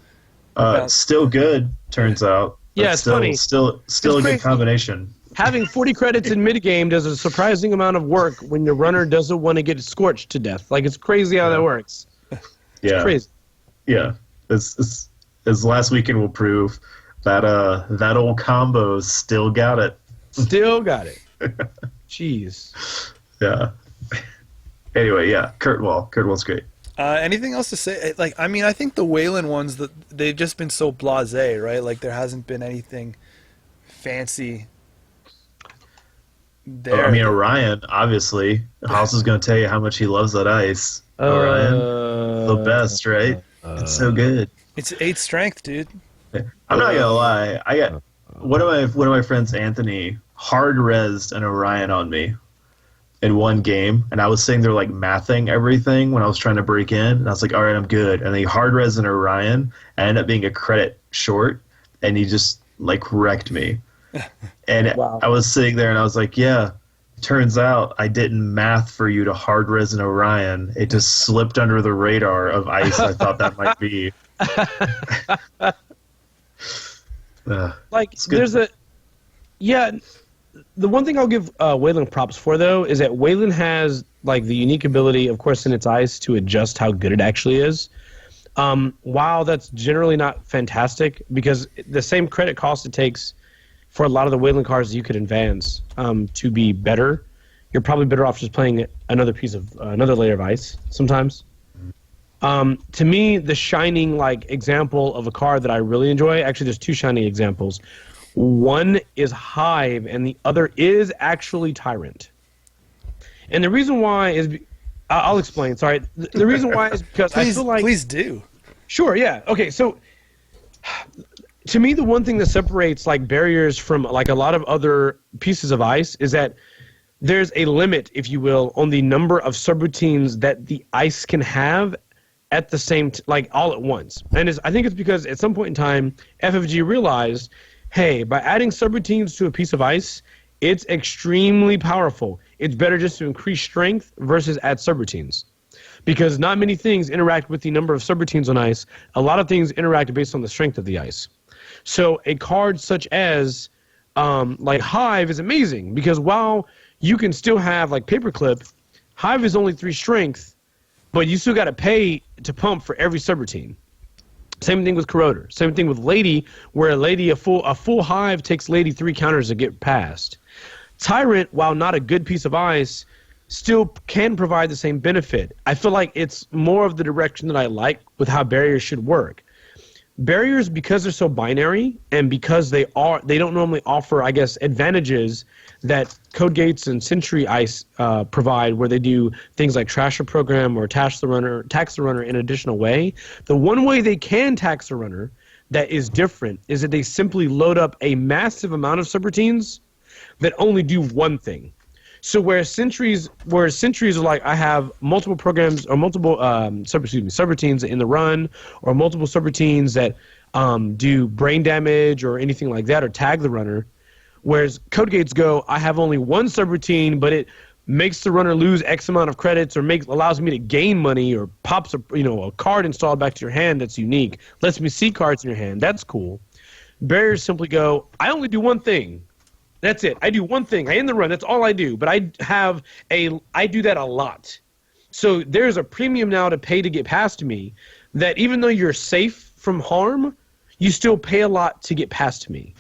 Still good, turns out. Yeah, it's funny. Still a good combination. Having 40 credits in mid-game does a surprising amount of work when your runner doesn't want to get scorched to death. Like, it's crazy how that works. It's crazy. Yeah. It's as last weekend will prove, that old combo still got it. Still got it. Jeez. Yeah. Anyway, yeah, Curtain Wall's great. Anything else to say? Like, I mean, I think the Wayland ones, they've just been so blasé, right? Like, there hasn't been anything fancy there. I mean, Orion, obviously. House is going to tell you how much he loves that ice. Orion, the best, right? It's so good. It's 8 strength, dude. I'm not gonna lie. I got one of my friends, Anthony, hard rezzed an Orion on me in one game, and I was sitting there like mathing everything when I was trying to break in, and I was like, all right, I'm good. And he hard rezzed an Orion. I ended up being a credit short, and he just like wrecked me. And wow. I was sitting there, and I was like, yeah. Turns out I didn't math for you to hard res an Orion. It just slipped under the radar of ice. I thought that might be. The one thing I'll give Wayland props for, though, is that Wayland has like the unique ability, of course, in its ice to adjust how good it actually is. While that's generally not fantastic, because the same credit cost it takes for a lot of the Wayland cards you could advance to be better, you're probably better off just playing another layer of ice sometimes. To me, the shining example of a card that I really enjoy, actually there's 2 shining examples. One is Hive, and the other is actually Tyrant. And the reason why is, I'll explain, sorry. The reason why is because I feel like... Please do. Sure, yeah. Okay, so... To me, the one thing that separates barriers from a lot of other pieces of ice is that there's a limit, if you will, on the number of subroutines that the ice can have at the same all at once. And I think it's because at some point in time, FFG realized, hey, by adding subroutines to a piece of ice, it's extremely powerful. It's better just to increase strength versus add subroutines. Because not many things interact with the number of subroutines on ice. A lot of things interact based on the strength of the ice. So a card such as Hive is amazing because while you can still have Paperclip, Hive is only 3 strength, but you still got to pay to pump for every subroutine. Same thing with Corroder. Same thing with Lady, where Lady a full hive takes Lady 3 counters to get past. Tyrant, while not a good piece of ice, still can provide the same benefit. I feel like it's more of the direction that I like with how barriers should work. Barriers, because they're so binary and because they don't normally offer, I guess, advantages that Code Gates and Sentry Ice provide, where they do things like trash a program or tax the runner in an additional way. The one way they can tax the runner that is different is that they simply load up a massive amount of subroutines that only do one thing. So whereas sentries are like, I have multiple programs or multiple subroutines in the run, or multiple subroutines that do brain damage or anything like that, or tag the runner. Whereas Code Gates go, I have only one subroutine, but it makes the runner lose X amount of credits, or allows me to gain money, or pops a card installed back to your hand that's unique, lets me see cards in your hand. That's cool. Barriers simply go, I only do one thing. That's it. I do one thing. I end the run. That's all I do. But I do that a lot. So there's a premium now to pay to get past me, that even though you're safe from harm, you still pay a lot to get past me.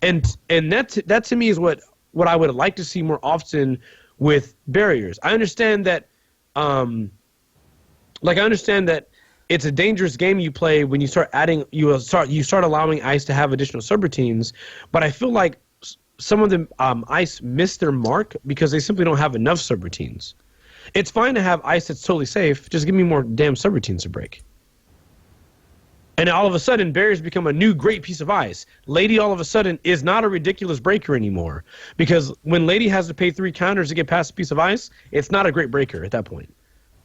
And that to me is what I would like to see more often with barriers. I understand that it's a dangerous game you play when you start allowing ice to have additional subroutines, but I feel like some of them ice miss their mark because they simply don't have enough subroutines. It's fine to have ice that's totally safe, just give me more damn subroutines to break. And all of a sudden, barriers become a new great piece of ice. Lady all of a sudden is not a ridiculous breaker anymore, because when Lady has to pay 3 counters to get past a piece of ice, it's not a great breaker at that point.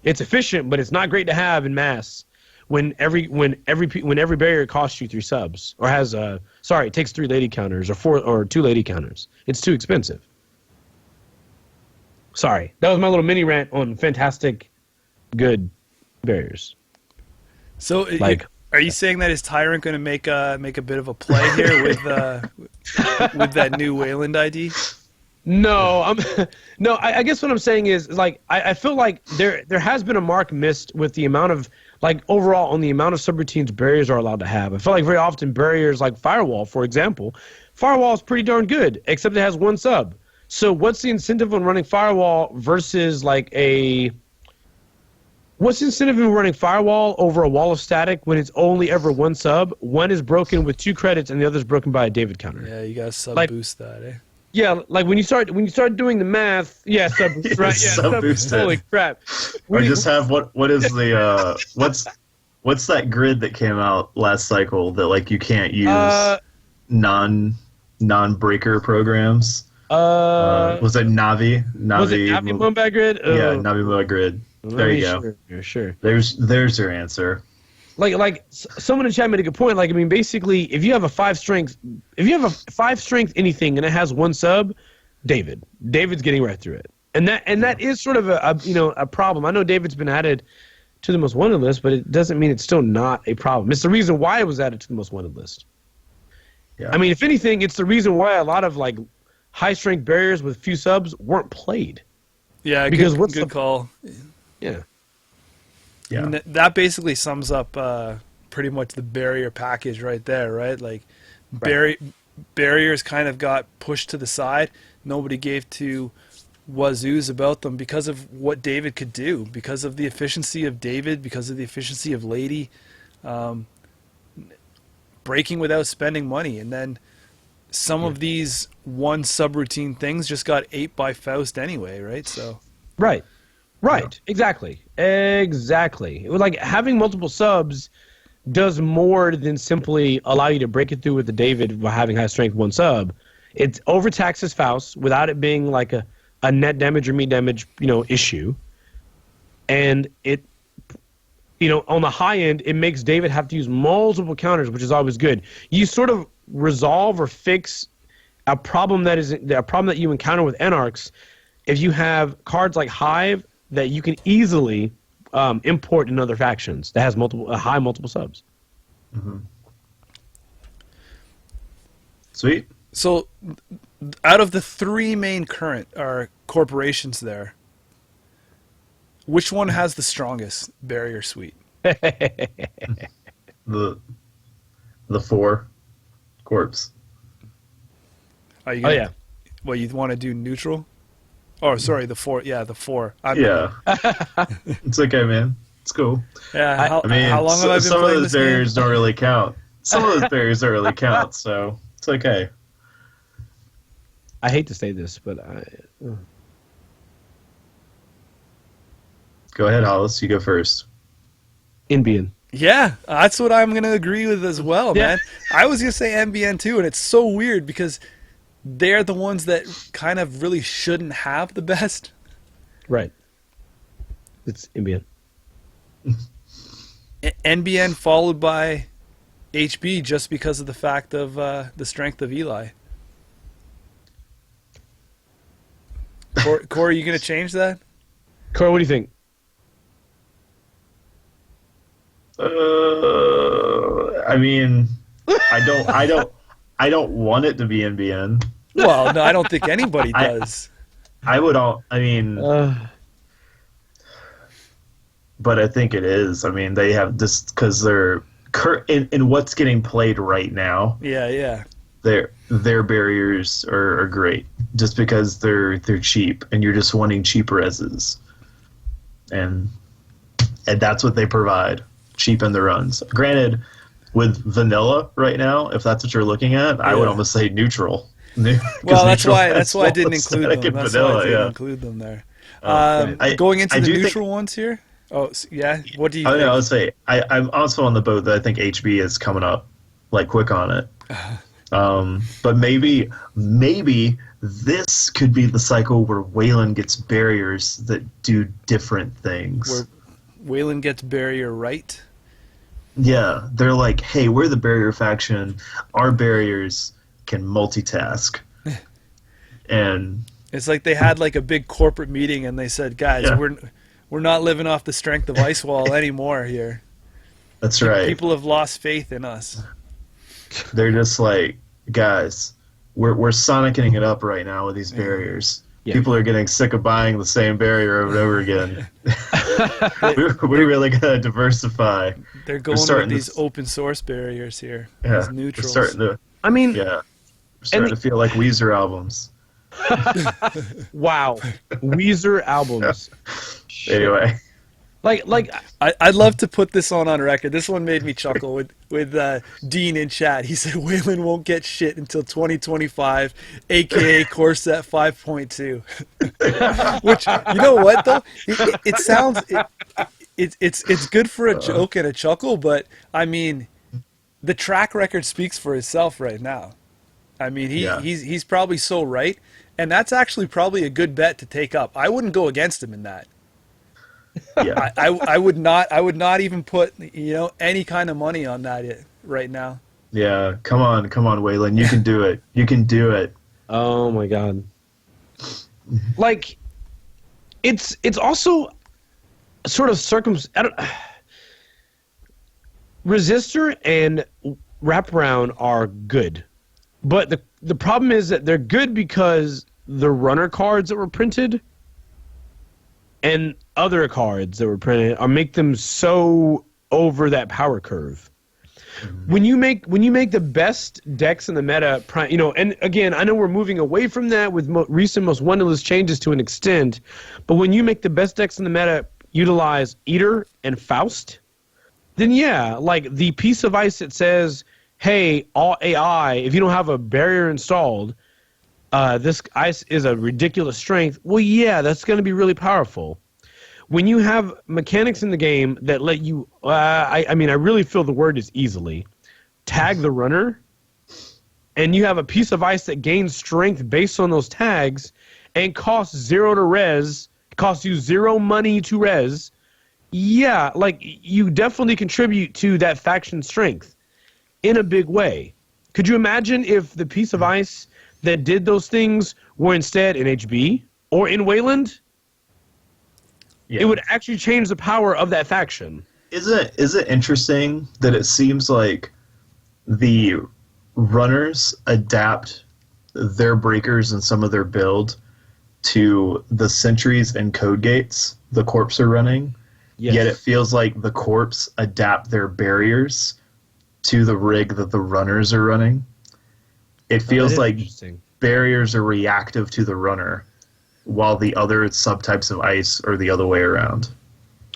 It's efficient, but it's not great to have in mass when every barrier costs you 3 subs, or has it takes 3 Lady counters, or 2 Lady counters. It's too expensive. Sorry, that was my little mini rant on fantastic, good barriers. So, are you saying that is Tyrant going to make a bit of a play here with that new Wayland ID? No, I guess what I'm saying is like I feel like there has been a mark missed with the amount of, like, overall on the amount of subroutines barriers are allowed to have. I feel like very often barriers like Firewall, for example, Firewall is pretty darn good, except it has 1 sub. So what's the incentive on running Firewall versus what's the incentive in running Firewall over a wall of static when it's only ever 1 sub? One is broken with 2 credits and the other is broken by a David counter. Yeah, you gotta sub boost that, eh? Yeah, like when you start doing the math, yeah, sub boost, right? Yeah, sub boost. Holy crap! Or just have what is the what's that grid that came out last cycle that, like, you can't use non-breaker programs? Was it Navi? Was it Navi Moonbat Grid? Yeah, Navi Moonbat Grid. There you go. Sure. There's your answer. Like someone in chat made a good point. Like, I mean, basically, if you have a 5 strength anything and it has 1 sub, David's getting right through it, and that is sort of a problem. I know David's been added to the most wanted list, but it doesn't mean it's still not a problem. It's the reason why it was added to the most wanted list. Yeah. I mean, if anything, it's the reason why a lot of like high strength barriers with few subs weren't played. Yeah, because good call. Yeah. Yeah. And that basically sums up pretty much the barrier package right there, right? Like, barriers kind of got pushed to the side. Nobody gave two wazoos about them because of what David could do, because of the efficiency of David, because of the efficiency of Lady, breaking without spending money. And then some of these 1 subroutine things just got ate by Faust anyway, right? So Right. Exactly. It was like having multiple subs does more than simply allow you to break it through with the David by having high strength 1 sub. It overtaxes Faust without it being like a net damage or meat damage, issue. And it, on the high end, it makes David have to use multiple counters, which is always good. You sort of resolve or fix a problem that you encounter with Anarchs if you have cards like Hive that you can easily import in other factions that has multiple subs. Mm-hmm. Sweet. So, out of the 3 main current corporations there, which one has the strongest barrier suite? the 4 corpse. Are you Oh gonna, yeah. Well, you want to do neutral? Oh, sorry, the 4. Yeah, the 4. Yeah. It's okay, man. It's cool. Yeah. How, I mean, how long have I been some of playing those this game? barriers don't really count. Some of those barriers don't really count, so it's okay. I hate to say this, but Go ahead, Hollis. You go first. NBN. Yeah, that's what I'm gonna agree with as well, Yeah. man. I was gonna say NBN too, and it's so weird because they're the ones that kind of really shouldn't have the best. Right. It's NBN. NBN followed by HB just because of the fact of the strength of Eli. Corey, are you gonna change that? Corey, what do you think? I mean, I don't want it to be NBN. Well, no, I don't think anybody does. I mean, but I think it is. I mean, they have this because they're in what's getting played right now. Yeah. Their barriers are great just because they're cheap and you're just wanting cheap reses, and that's what they provide. Cheapen the runs. Granted, with vanilla right now, if that's what you're looking at, I would almost say neutral. Well, that's why I didn't include them. That's vanilla, why I didn't include them there. Right. Going into I the do neutral ones here. Oh, yeah. What do you? Oh think? no, I would say I'm also on the boat that I think HB is coming up like quick on it. But maybe this could be the cycle where Wayland gets barriers that do different things. Where Wayland gets barrier right. Yeah, they're like, hey, we're the barrier faction. Our barriers can multitask. And it's like they had like a big corporate meeting and they said, guys, we're not living off the strength of Ice Wall anymore here. That's right. People have lost faith in us. They're just like, guys, we're sonicking it up right now with these barriers. Yeah. People are getting sick of buying the same barrier over and over again. we really got to diversify. They're going with these open source barriers here. Yeah, these neutrals. We're starting to feel like Weezer albums. Wow. Weezer albums. Anyway. Like I'd love to put this on record. This one made me chuckle with Dean in chat. He said Wayland won't get shit until 2025, aka Corset 5.2. Which, you know what though? It sounds it's good for a joke and a chuckle, but I mean, the track record speaks for itself right now. I mean, he's probably so right, and that's actually probably a good bet to take up. I wouldn't go against him in that. Yeah. I would not even put any kind of money on that right now. Yeah, come on, Wayland, you can do it. You can do it. Oh my god. Like, it's also sort of Resistor and Wraparound are good, but the problem is that they're good because the runner cards that were printed and other cards that were printed make them so over that power curve. Mm-hmm. When you make the best decks in the meta, and again, I know we're moving away from that with recent most wonderless changes to an extent, but when you make the best decks in the meta utilize Eater and Faust, then yeah, like the piece of ice that says, hey, all AI, if you don't have a barrier installed, this ice is a ridiculous strength. Well, yeah, that's going to be really powerful. When you have mechanics in the game that let you, I really feel the word is easily, tag the runner, and you have a piece of ice that gains strength based on those tags and costs 0 to res, costs you 0 money to res, yeah, like you definitely contribute to that faction strength in a big way. Could you imagine if the piece of ice that did those things were instead in HB or in Wayland? Yeah. It would actually change the power of that faction. Is it interesting that it seems like the runners adapt their breakers and some of their build to the sentries and code gates the corps are running? Yes. Yet it feels like the corps adapt their barriers to the rig that the runners are running. It feels like barriers are reactive to the runner, while the other subtypes of ice are the other way around.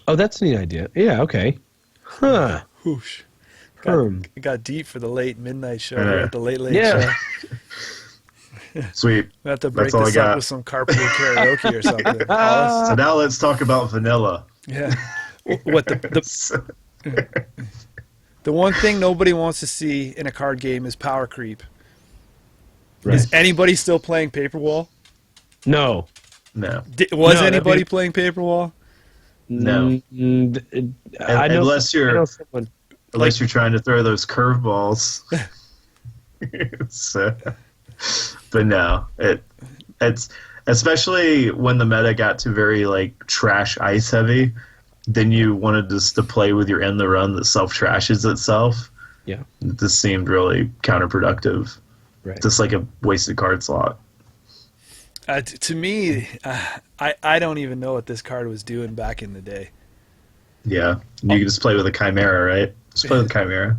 Oh, that's a neat idea. Yeah, okay. Huh. Whoosh. Got deep for the late midnight show, right? The late show. Sweet. We have to break this up with some carpool karaoke or something. So now let's talk about vanilla. Yeah. What the one thing nobody wants to see in a card game is power creep. Right. Is anybody still playing Paperwall? No. Was anybody playing Paperwall? No. Unless you're trying to throw those curveballs. But no, it's especially when the meta got to very like trash ice heavy, then you wanted just to play with your end the run that self trashes itself. Yeah, this seemed really counterproductive. Right, just like a wasted card slot. To me, I don't even know what this card was doing back in the day. Yeah, you can just play with a Chimera, right? Just play with a Chimera.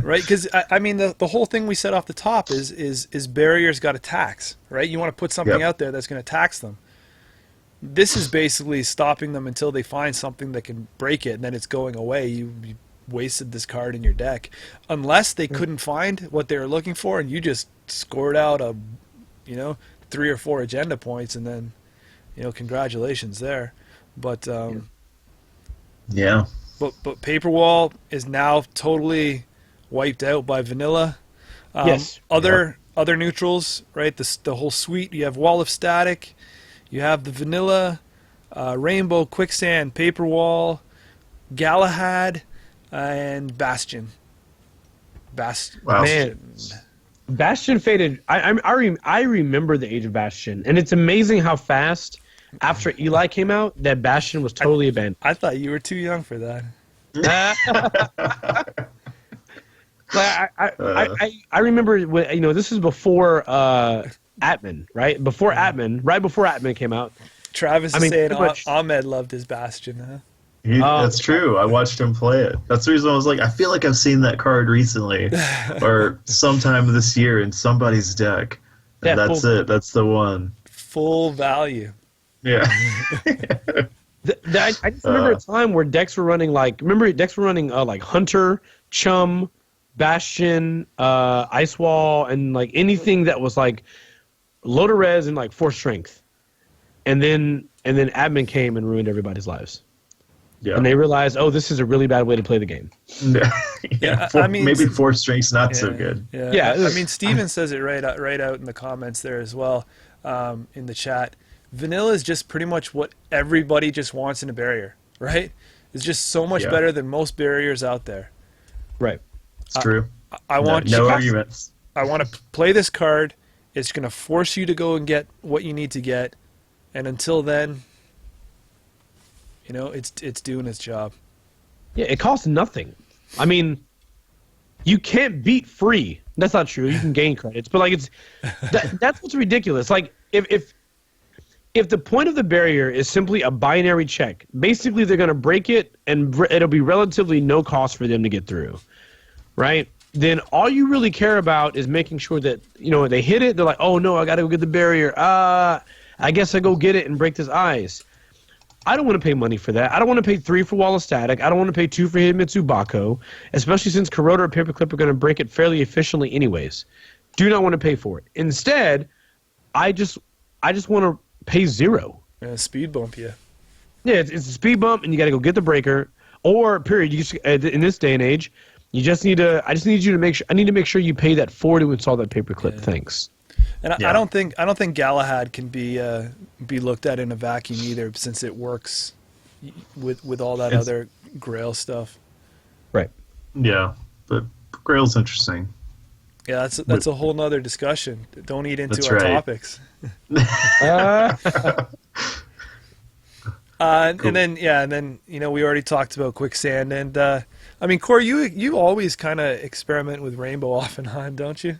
Right, because I mean the whole thing we said off the top is barriers got to tax, right? You want to put something out there that's going to tax them. This is basically stopping them until they find something that can break it, and then it's going away. You wasted this card in your deck, unless they couldn't find what they were looking for, and you just scored out 3 or 4 agenda points, and then congratulations there. But yeah. But Paperwall is now totally wiped out by vanilla. Yes. Other neutrals, right? The whole suite. You have Wall of Static, you have the vanilla, Rainbow, Quicksand, Paperwall, Galahad, and Bastion. Wow. Man, Bastion faded. I remember the age of Bastion, and it's amazing how fast after Eli came out that Bastion was totally abandoned. I thought you were too young for that. I remember when, this is before Atman, right? Right before Atman came out. Travis is saying Ahmed loved his Bastion, huh? That's true. I watched him play it. That's the reason I was like, I feel like I've seen that card recently, or sometime this year in somebody's deck. And that's it. That's the one. Full value. Yeah. I just remember a time where decks were running like Hunter, Chum, Bastion, Ice Wall, and like anything that was like low to res and like 4 strength, and then admin came and ruined everybody's lives. Yeah. And they realized, this is a really bad way to play the game. Yeah. Maybe 4 strength's not so good. Yeah. I mean, Steven says it right out in the comments there as well, in the chat. Vanilla is just pretty much what everybody just wants in a barrier, right? It's just so much better than most barriers out there. Right. It's true. I want no arguments. I want to play this card. It's going to force you to go and get what you need to get, and until then, it's doing its job. Yeah, it costs nothing. I mean, you can't beat free. That's not true. You can gain credits, but like that's what's ridiculous. Like if the point of the barrier is simply a binary check, basically they're going to break it and it'll be relatively no cost for them to get through, right? Then all you really care about is making sure that, they hit it, they're like, oh no, I got to go get the barrier. I guess I go get it and break this ice. I don't want to pay money for that. I don't want to pay 3 for Wall of Static. I don't want to pay 2 for Himitsu Bako, especially since Corroder or Paperclip are going to break it fairly efficiently anyways. Do not want to pay for it. Instead, I just want to pay 0. Speed bump, yeah. Yeah, it's a speed bump, and you got to go get the breaker. Or period. You just, in this day and age, you just need to. I just need you to make sure. I need to make sure you pay that 4 to install that paperclip. Yeah. Thanks. And I don't think Galahad can be looked at in a vacuum either, since it works with all that other Grail stuff. Right. Yeah, but Grail's interesting. Yeah, that's a whole nother discussion. Don't eat into our topics. And then we already talked about Quicksand, and I mean, Corey, you always kind of experiment with Rainbow off and on, don't you?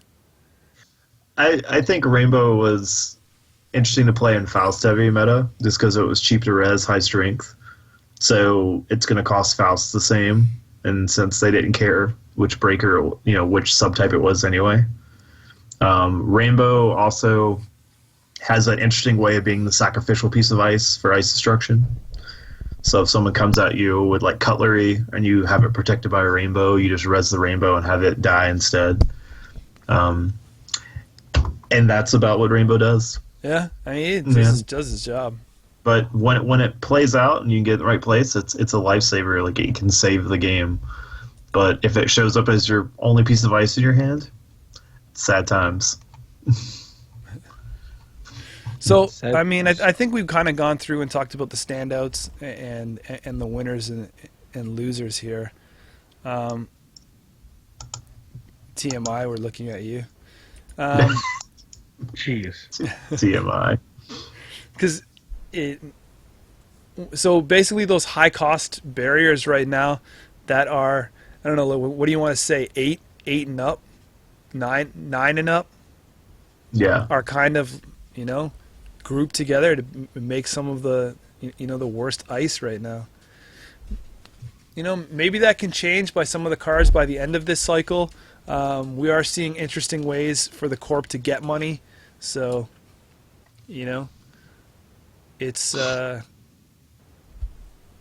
I think Rainbow was interesting to play in Faust heavy meta, just because it was cheap to res, high strength, so it's going to cost Faust the same, and since they didn't care which breaker, which subtype it was anyway. Rainbow also has that interesting way of being the sacrificial piece of ice for ice destruction. So if someone comes at you with like cutlery and you have it protected by a rainbow, you just res the rainbow and have it die instead. And that's about what Rainbow does. Yeah, I mean, it just does its job. But when it plays out and you can get in the right place, it's a lifesaver. Like, it can save the game. But if it shows up as your only piece of ice in your hand, sad times. So, I mean, I think we've kind of gone through and talked about the standouts and the winners and losers here. TMI, we're looking at you. Jeez. TMI. Because so basically those high cost barriers right now that are, I don't know, what do you want to say, 8 and up, 9 and up? Yeah. Are kind of, grouped together to make some of the, the worst ice right now. Maybe that can change by some of the cards by the end of this cycle. We are seeing interesting ways for the corp to get money. So, it's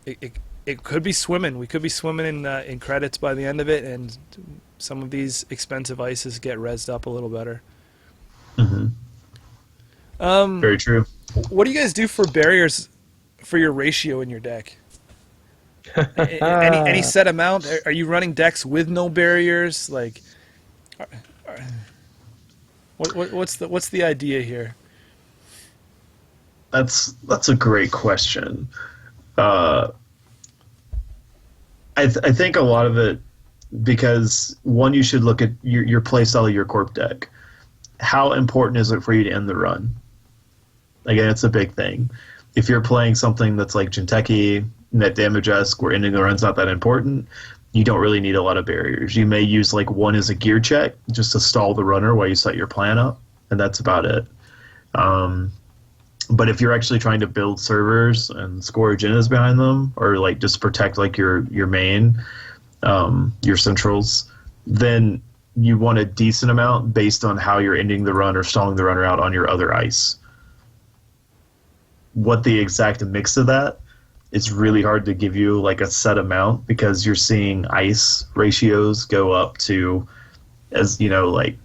it could be swimming. We could be swimming in credits by the end of it, and some of these expensive ices get rezzed up a little better. Mm-hmm. Very true. What do you guys do for barriers for your ratio in your deck? any set amount? Are you running decks with no barriers? Like, what's the idea here? That's a great question. I think a lot of it, because one, you should look at your play style of your corp deck. How important is it for you to end the run? Again, it's a big thing. If you're playing something that's like Jinteki, net damage-esque, where ending the run's not that important, you don't really need a lot of barriers. You may use like one as a gear check just to stall the runner while you set your plan up, and that's about it. But if you're actually trying to build servers and score agendas behind them, or like just protect like your main, your centrals, then you want a decent amount based on how you're ending the run or stalling the runner out on your other ice. What the exact mix of that, it's really hard to give you like a set amount, because you're seeing ice ratios go up to, as like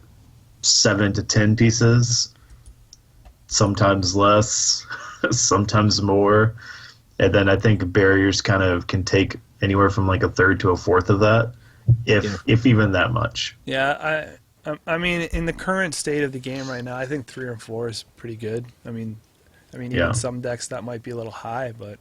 7 to 10 pieces, sometimes less, sometimes more. And then I think barriers kind of can take anywhere from like a third to a fourth of that, if even that much. Yeah, I mean, in the current state of the game right now, I think 3 or 4 is pretty good. I mean, even some decks that might be a little high, but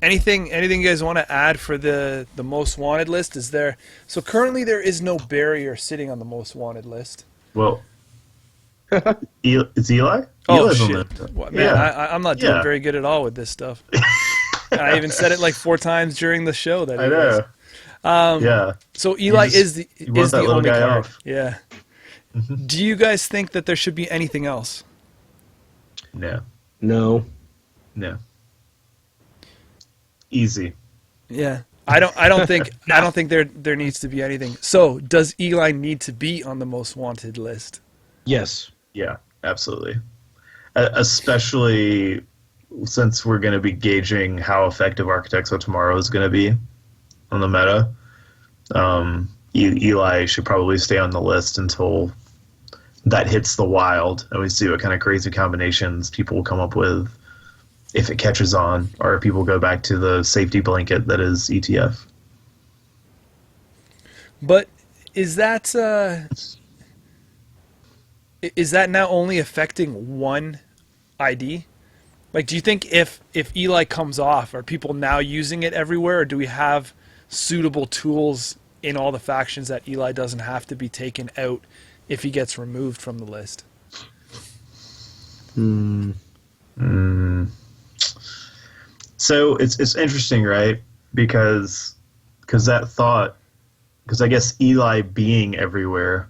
anything you guys want to add for the most wanted list? Is there, so currently there is no barrier sitting on the most wanted list. Well, it's Eli? Oh, Eli's shit. Man, I'm not doing very good at all with this stuff. I even said it like 4 times during the show. That I know. Yeah. So Eli is the only guy card. off. Yeah. Do you guys think that there should be anything else? No. No. Easy. Yeah. I don't think there needs to be anything. So, does Eli need to be on the most wanted list? Yes. Yeah, absolutely. Especially since we're going to be gauging how effective Architects of Tomorrow is going to be on the meta. Eli should probably stay on the list until that hits the wild, and we see what kind of crazy combinations people will come up with if it catches on, or if people go back to the safety blanket that is ETF. But is that now only affecting one ID? Like, do you think if Eli comes off, are people now using it everywhere, or do we have suitable tools in all the factions that Eli doesn't have to be taken out if he gets removed from the list? So it's interesting, right? Because I guess Eli being everywhere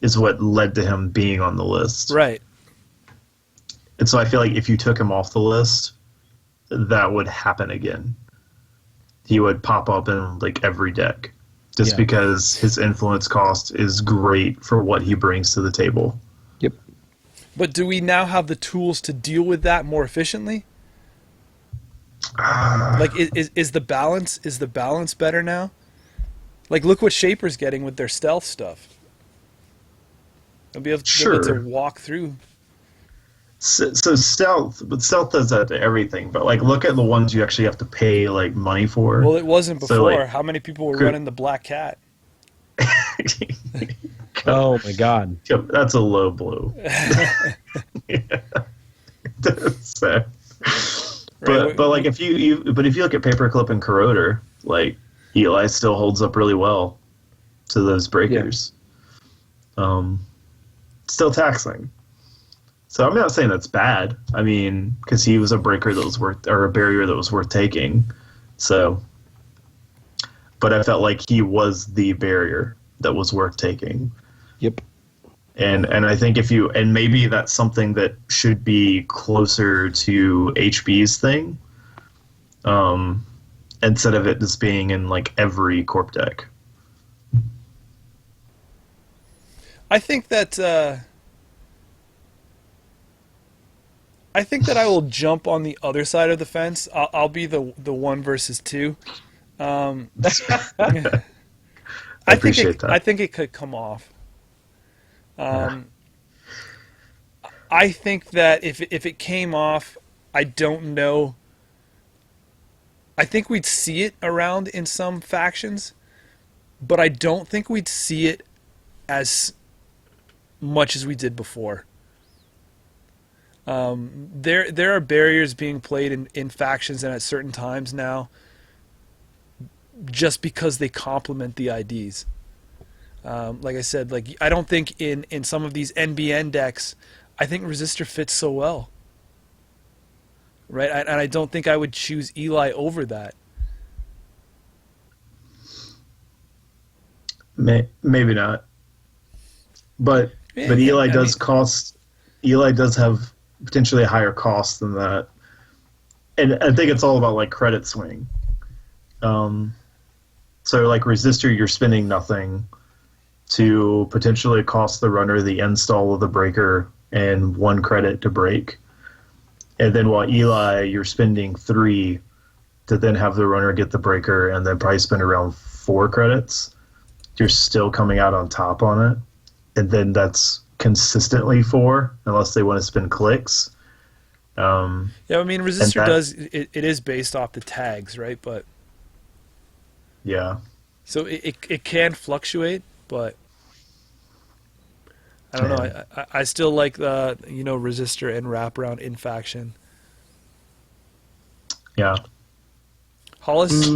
is what led to him being on the list. Right. And so I feel like if you took him off the list, that would happen again. He would pop up in like every deck just because his influence cost is great for what he brings to the table. Yep. But do we now have the tools to deal with that more efficiently? Like, is the balance better now? Like, look what Shaper's getting with their stealth stuff. They'll be able to walk through. So stealth does that to everything. But like, look at the ones you actually have to pay like money for. Well, it wasn't before. So, like, how many people were running the Black Cat? Oh my God. Yep, that's a low blow. So, but like if you look at Paperclip and Corroder, like Eli still holds up really well to those breakers. Still taxing. So I'm not saying that's bad. I mean, because he was a breaker that was worth, or a barrier that was worth taking. So, but I felt like he was the barrier that was worth taking. Yep. And I think and maybe that's something that should be closer to HB's thing, instead of it just being in like every corp deck. I think that I will jump on the other side of the fence. I'll be the 1 versus 2. I appreciate that. I think it could come off. I think that if it came off, I don't know. I think we'd see it around in some factions, but I don't think we'd see it as much as we did before. There are barriers being played in factions and at certain times now, just because they complement the IDs. Like I said, like I don't think in some of these NBN decks, I think Resistor fits so well. Right, and I don't think I would choose Eli over that. Maybe not. But Eli does cost. Eli does have potentially a higher cost than that, and I think it's all about like credit swing. So like Resistor, you're spending nothing to potentially cost the runner the install of the breaker and 1 credit to break, and then while Eli, you're spending 3 to then have the runner get the breaker and then probably spend around 4 credits. You're still coming out on top on it, and then that's consistently 4 unless they want to spend clicks. Yeah, I mean Resistor does it is based off the tags, right? But yeah, so it can fluctuate, but I don't know. I still like the Resistor and wraparound in faction. Yeah, Hollis.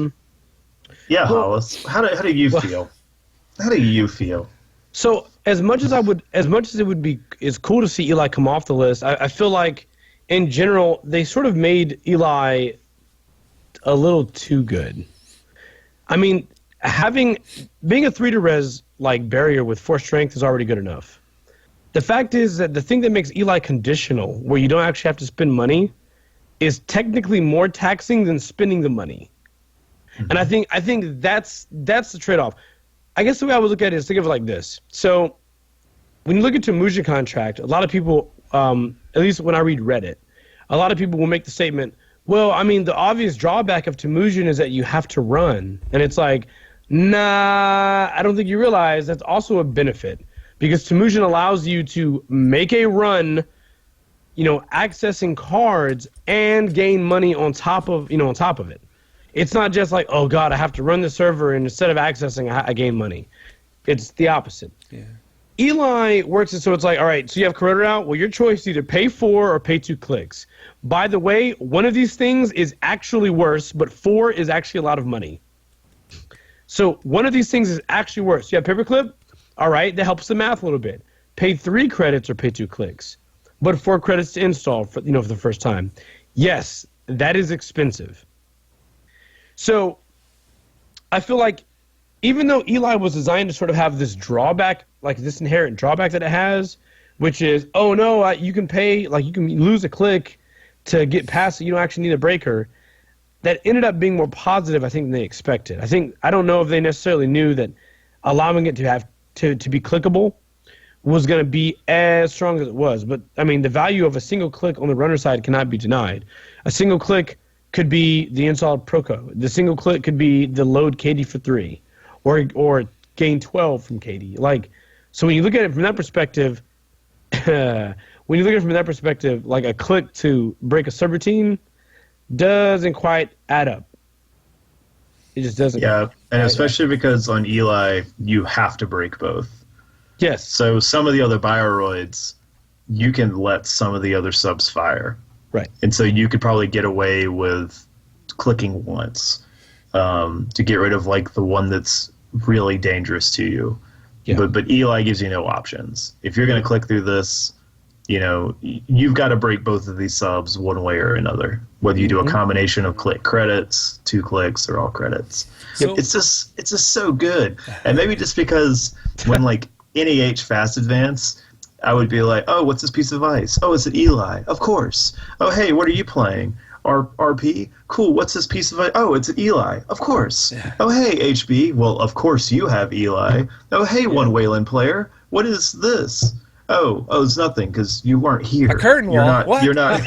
Yeah, Hollis. How do you feel? How do you feel? So as much as it would be, it's cool to see Eli come off the list. I feel like, in general, they sort of made Eli a little too good. I mean, being a 3-to-res like barrier with 4 strength is already good enough. The fact is that the thing that makes Eli conditional, where you don't actually have to spend money, is technically more taxing than spending the money. Mm-hmm. And I think that's the trade-off. I guess the way I would look at it is think of it like this. So when you look at Temujin contract, a lot of people, at least when I read Reddit, a lot of people will make the statement, well, I mean, the obvious drawback of Temujin is that you have to run. And it's like, nah, I don't think you realize that's also a benefit. Because Temujin allows you to make a run, accessing cards and gain money on top of it. It's not just like, oh God, I have to run the server and instead of accessing, I gain money. It's the opposite. Yeah. Eli works it so it's like, all right, so you have Corroder out. Well, your choice is either pay 4 or pay 2 clicks. By the way, one of these things is actually worse, but 4 is actually a lot of money. So one of these things is actually worse. You have Paperclip. All right, that helps the math a little bit. Pay 3 credits or pay 2 clicks, but 4 credits to install for the first time. Yes, that is expensive. So I feel like even though Eli was designed to sort of have this drawback, like this inherent drawback that it has, which is, oh no, you can pay, like you can lose a click to get past it, you don't actually need a breaker. That ended up being more positive, I think, than they expected. I don't know if they necessarily knew that allowing it to have to be clickable was going to be as strong as it was. But I mean, the value of a single click on the runner side cannot be denied. A single click could be the installed Proco. The single click could be the load KD for 3, or gain 12 from KD. Like, so when you look at it from that perspective, like a click to break a subroutine doesn't quite add up. It just doesn't. Yeah, and especially because on Eli, you have to break both. Yes. So some of the other Bioroids, you can let some of the other subs fire. Right. And so you could probably get away with clicking once to get rid of like the one that's really dangerous to you. Yeah. But Eli gives you no options. If you're going to click through this, you know, you've got to break both of these subs one way or another, whether you do a combination of click credits, 2 clicks, or all credits. So, it's just so good. And maybe just because when like NEH Fast Advance, I would be like, oh, what's this piece of ice? Oh, it's an Eli. Of course. Oh, hey, what are you playing? RP? Cool, what's this piece of ice? Oh, it's an Eli. Of course. Yeah. Oh, hey, HB. Well, of course you have Eli. Oh, hey, one Wayland player. What is this? Oh, it's nothing because you weren't here. A curtain wall. What? You're not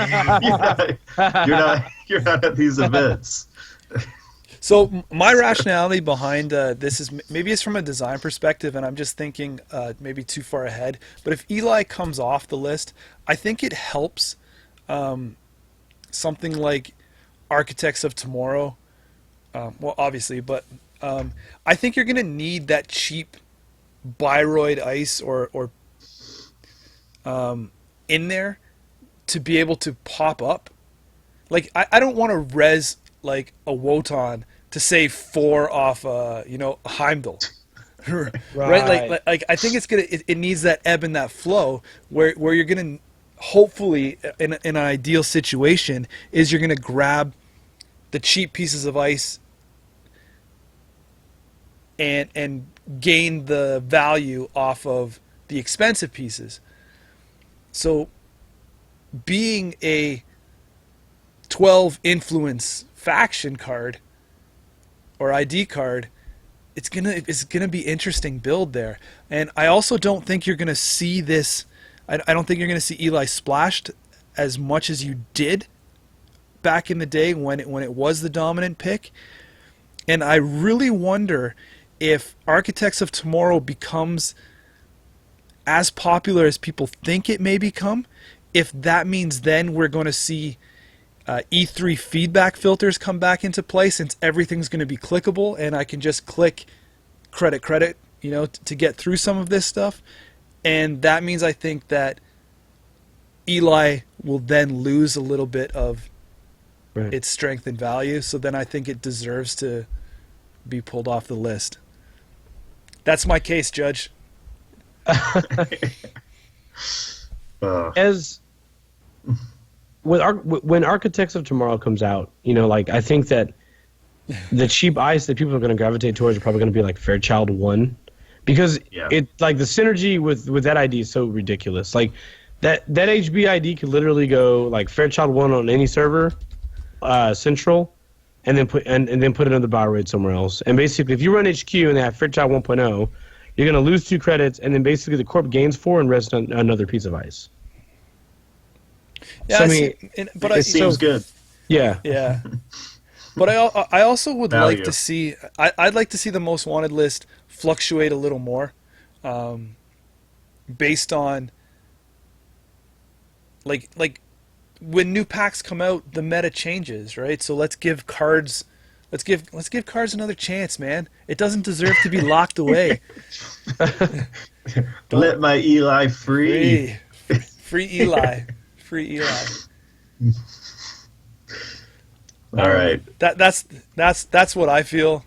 at these events. So my rationality behind this is maybe it's from a design perspective, and I'm just thinking maybe too far ahead. But if Eli comes off the list, I think it helps something like Architects of Tomorrow. Well, obviously, but I think you're going to need that cheap Bioroid ice or in there to be able to pop up. Like I don't want to res like a Wotan to save 4 off a Heimdall. Right? Like I think it needs that ebb and that flow where you're gonna hopefully in an ideal situation is you're gonna grab the cheap pieces of ice and gain the value off of the expensive pieces. So being a 12 influence faction card or ID card, it's gonna be interesting build there. And I also don't think you're gonna see this. I don't think you're gonna see Eli splashed as much as you did back in the day when it was the dominant pick. And I really wonder if Architects of Tomorrow becomes as popular as people think it may become, if that means then we're going to see E3 feedback filters come back into play, since everything's going to be clickable and I can just click credit, to get through some of this stuff. And that means I think that Eli will then lose a little bit of its strength and value. So then I think it deserves to be pulled off the list. That's my case, Judge. As when Architects of Tomorrow comes out, like I think that the cheap ice that people are going to gravitate towards are probably going to be like Fairchild 1, because it like the synergy with that ID is so ridiculous. Like that HB ID could literally go like Fairchild 1 on any server, central, and then put another Bioroid somewhere else. And basically, if you run HQ and they have Fairchild 1.0, you're going to lose 2 credits, and then basically the corp gains 4 and rests on another piece of ice. Yeah, so, it seems good. Yeah. Yeah. But I also would like to see. I'd like to see the most wanted list fluctuate a little more, based on like when new packs come out, the meta changes, right? So let's give cards another chance, man. It doesn't deserve to be locked away. Let my Eli free. Free Eli. Free Eli. All right. That's what I feel.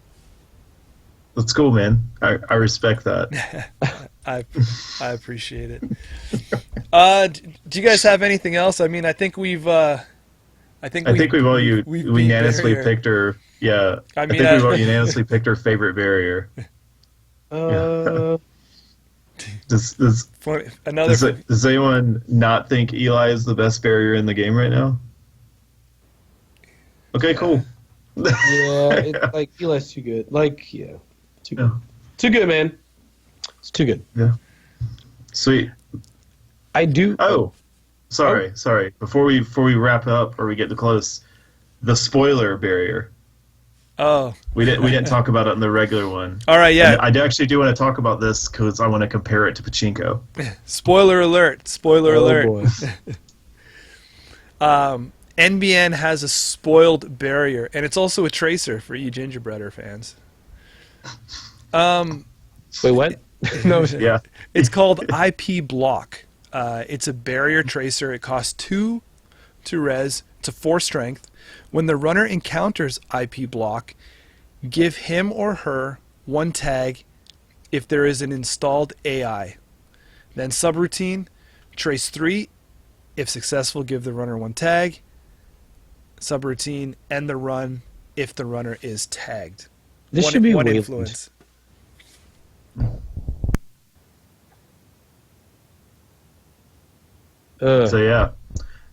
That's cool, man. I respect that. I appreciate it. Do you guys have anything else? I mean, I think we've all unanimously picked her. Yeah, I think we've all unanimously picked her favorite barrier. Does anyone not think Eli is the best barrier in the game right now? Okay, cool. Yeah, it's like Eli's too good. Like, yeah, too good. Yeah. Too good, man. It's too good. Yeah. Sweet. I do. Oh, sorry. Before we wrap up or we get too close, the spoiler barrier. Oh. We didn't talk about it in the regular one. All right, yeah. And I actually do want to talk about this because I want to compare it to pachinko. Spoiler alert. Spoiler alert. Boy. NBN has a spoiled barrier, and it's also a tracer for you gingerbreader fans. Wait, what? No. Yeah. It's called IP block. It's a barrier tracer. It costs 2 to res. It's a 4 strength. When the runner encounters IP block, give him or her 1 tag if there is an installed AI. Then subroutine, trace 3. If successful, give the runner 1 tag. Subroutine, end the run if the runner is tagged. This should be one Wayland. influence. So yeah.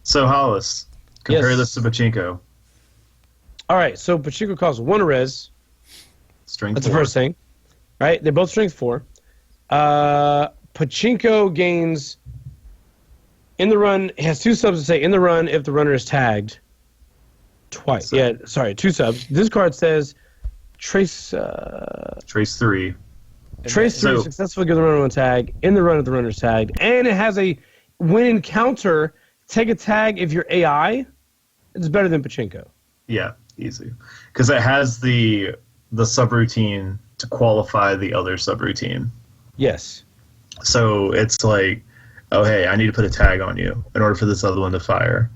So Hollis, compare Yes. this to pachinko. All right, so Pachinko costs 1 res. Strength. That's 4. the first thing. Right? They're both strength 4. Pachinko gains in the run. It has 2 subs to say in the run if the runner is tagged. Twice. So- Yeah, sorry, 2 subs. This card says trace Trace 3. trace 3 So- successfully give the runner 1 tag in the run if the runner is tagged, and it has a when encounter take a tag if you're AI. It's better than Pachinko. Yeah, easy. Because it has the subroutine to qualify the other subroutine. Yes. So it's like, oh hey, I need to put a tag on you in order for this other one to fire.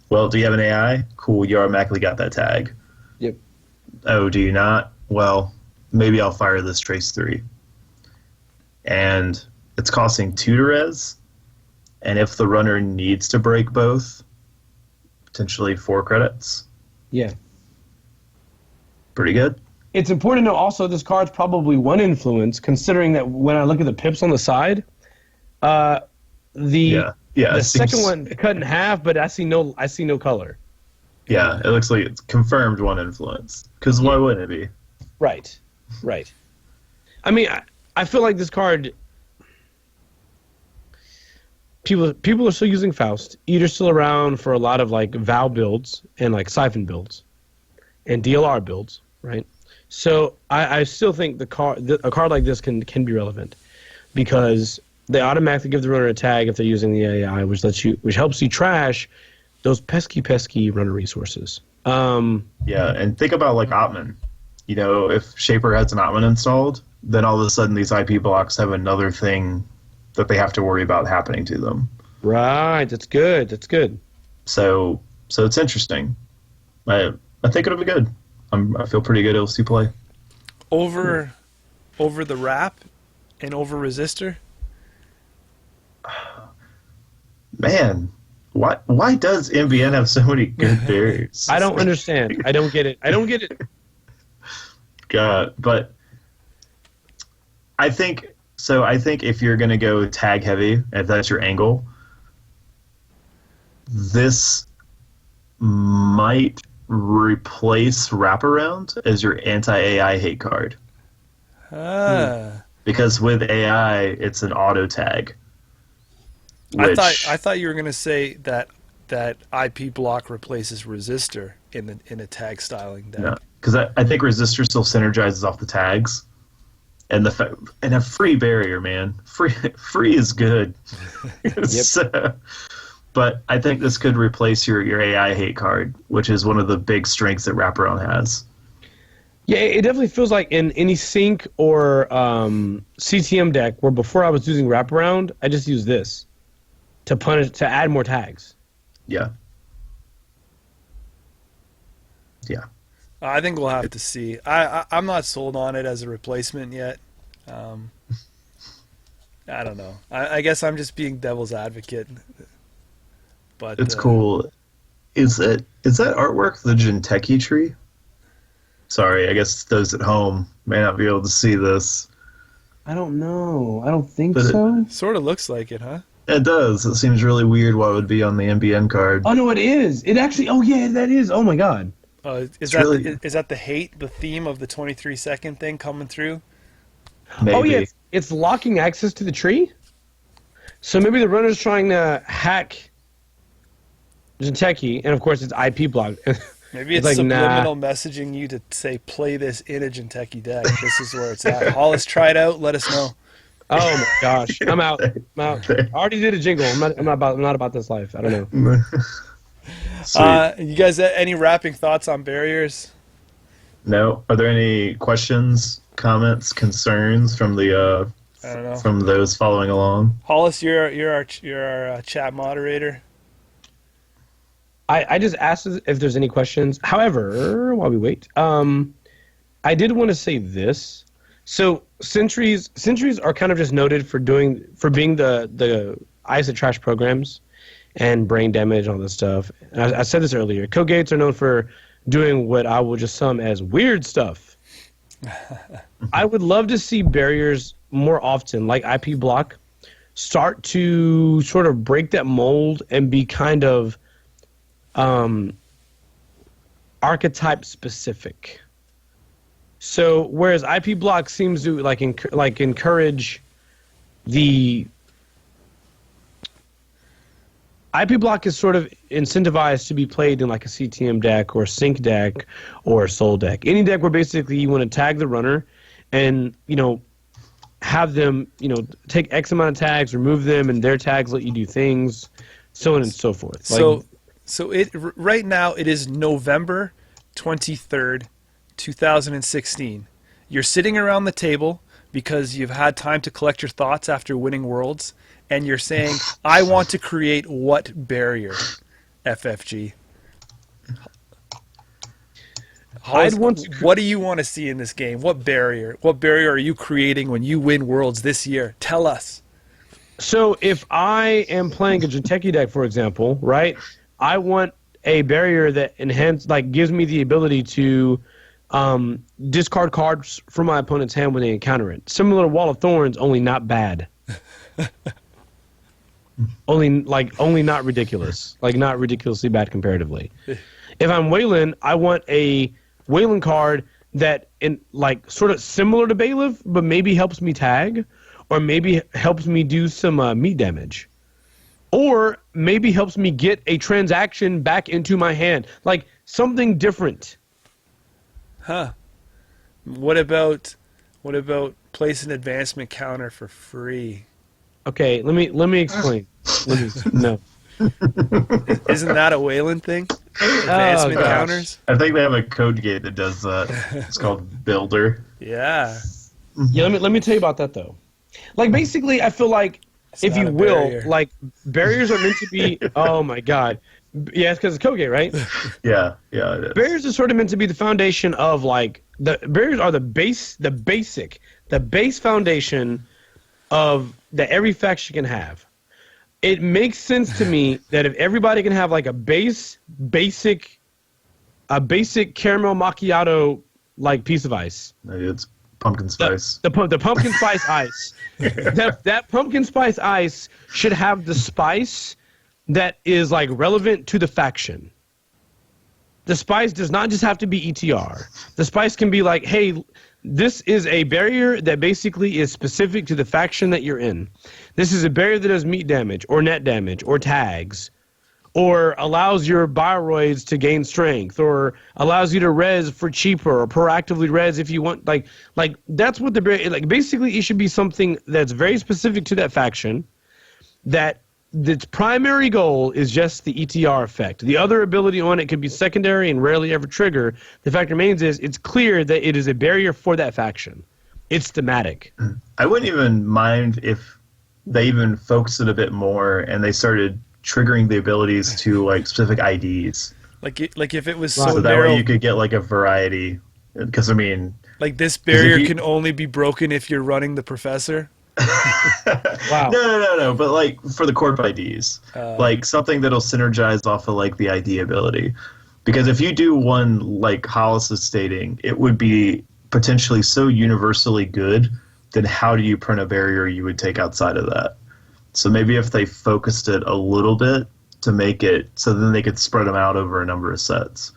Well, do you have an AI? Cool, you automatically got that tag. Yep. Oh, do you not? Well, maybe I'll fire this trace 3. And it's costing 2 to res. And if the runner needs to break both, potentially 4 credits. Yeah. Pretty good. It's important to know also this card's probably 1 influence, considering that when I look at the pips on the side, the Yeah, the it seems- second one cut in half, but I see no color. Yeah, it looks like it's confirmed 1 influence. Because why wouldn't it be? Right. I mean, I feel like this card. People are still using Faust. Eater's still around for a lot of like Vow builds and like Siphon builds, and DLR builds, right? So I still think a card like this can be relevant, because they automatically give the runner a tag if they're using the AI, which helps you trash those pesky runner resources. Yeah, and think about like Ottman. You know, if Shaper has an Ottman installed, then all of a sudden these IP blocks have another thing that they have to worry about happening to them. Right, that's good. So it's interesting. I think it'll be good. I feel pretty good it'll see play. Over the wrap and over resistor. Man, why does MBN have so many good barriers? I don't understand. I don't get it. God, but I think if you're going to go tag heavy, if that's your angle, this might replace Wraparound as your anti-AI hate card. Because with AI, it's an auto tag. I thought you were going to say that IP block replaces resistor in a tag styling deck. No, because I think resistor still synergizes off the tags. And and a free barrier, man. Free is good. So, but I think this could replace your AI hate card, which is one of the big strengths that Wraparound has. Yeah, it definitely feels like in any sync or CTM deck where before I was using Wraparound, I just used this to add more tags. Yeah. Yeah. I think we'll have to see. I'm not sold on it as a replacement yet. I don't know. I guess I'm just being devil's advocate. But It's cool. Is that artwork the Jinteki tree? Sorry, I guess those at home may not be able to see this. I don't know. I don't think But so. Sort of looks like it, huh? It does. It seems really weird why it would be on the MBN card. Oh, no, it is. It actually... Oh, yeah, that is. Oh, my God. Is that the hate, the theme of the 23-second thing coming through? Maybe. Oh yeah, it's locking access to the tree. So maybe the runner's trying to hack Jinteki, and of course it's IP blocked. Maybe it's like, subliminal messaging you to say, play this in a Jinteki deck. This is where it's at. Hollis, try it out. Let us know. Oh my gosh, I'm out. I already did a jingle. I'm not about this life. I don't know. Sweet. Uh, You guys, any wrapping thoughts on barriers? No. Are there any questions, comments, concerns from the I don't know. from those following along? Hollis, you're our chat moderator. I just asked if there's any questions. However, while we wait, I did want to say this. So sentries are kind of just noted for being the eyes that trash programs and brain damage, all this stuff. And I said this earlier. Code gates are known for doing what I will just sum as weird stuff. I would love to see barriers more often, like IP block, start to sort of break that mold and be kind of archetype specific. So whereas IP block seems to encourage the IP block is sort of incentivized to be played in like a CTM deck or sync deck or soul deck. Any deck where basically you want to tag the runner and, have them, take X amount of tags, remove them, and their tags let you do things, so on and so forth. So right now it is November 23rd, 2016. You're sitting around the table because you've had time to collect your thoughts after winning Worlds, and you're saying, I want to create what barrier, FFG? What do you want to see in this game? What barrier? What barrier are you creating when you win Worlds this year? Tell us. So if I am playing a Jinteki deck, for example, right, I want a barrier that gives me the ability to discard cards from my opponent's hand when they encounter it. Similar to Wall of Thorns, only not bad. only not ridiculous. Like not ridiculously bad comparatively. If I'm Waylon, I want a Waylon card that sort of similar to Bailiff, but maybe helps me tag, or maybe helps me do some meat damage, or maybe helps me get a transaction back into my hand, like something different. Huh. What about place an advancement counter for free? Okay, let me explain. No. Isn't that a Wayland thing? Advancement counters? I think they have a code gate that does that. It's called Builder. Yeah. Yeah, let me tell you about that though. Like basically I feel like It's if not you a will, barrier. like barriers are meant to be oh my god. Yeah, it's because it's code gate, right? Yeah, it is. Barriers are sort of meant to be the foundation of the barriers are the base foundation of that every faction can have. It makes sense to me that if everybody can have like a basic caramel macchiato like piece of ice. It's pumpkin spice. The pumpkin spice ice. That pumpkin spice ice should have the spice that is like relevant to the faction. The spice does not just have to be ETR. The spice can be like, hey, this is a barrier that basically is specific to the faction that you're in. This is a barrier that does meat damage or net damage or tags or allows your bioroids to gain strength or allows you to res for cheaper or proactively res if you want. Like that's what the barrier, like basically it should be something that's very specific to that faction that its primary goal is just the ETR effect. The other ability on it could be secondary and rarely ever trigger. The fact remains is it's clear that it is a barrier for that faction. It's thematic. I wouldn't even mind if they even focused it a bit more and they started triggering the abilities to like specific IDs. Like if it was So so that narrow, way you could get like a variety. Because I mean, like this barrier you- can only be broken if you're running the professor. Wow. No. But like for the corp IDs, like something that'll synergize off of like the ID ability. Because if you do one like Hollis is stating, it would be potentially so universally good. Then how do you print a barrier you would take outside of that? So maybe if they focused it a little bit to make it so then they could spread them out over a number of sets.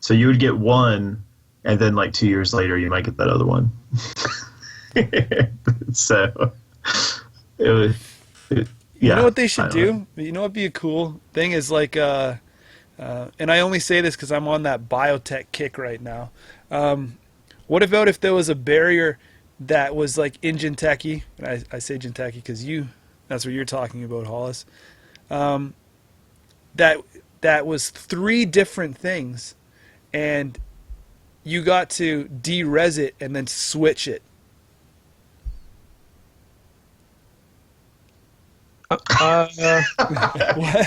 So you would get one, and then like 2 years later, you might get that other one. So, yeah. You know what they should do? You know what would be a cool thing is like, and I only say this because I'm on that biotech kick right now. What about if there was a barrier that was like in Jinteki, and I say Jinteki because that's what you're talking about, Hollis. That was 3 different things, and you got to de-res it and then switch it.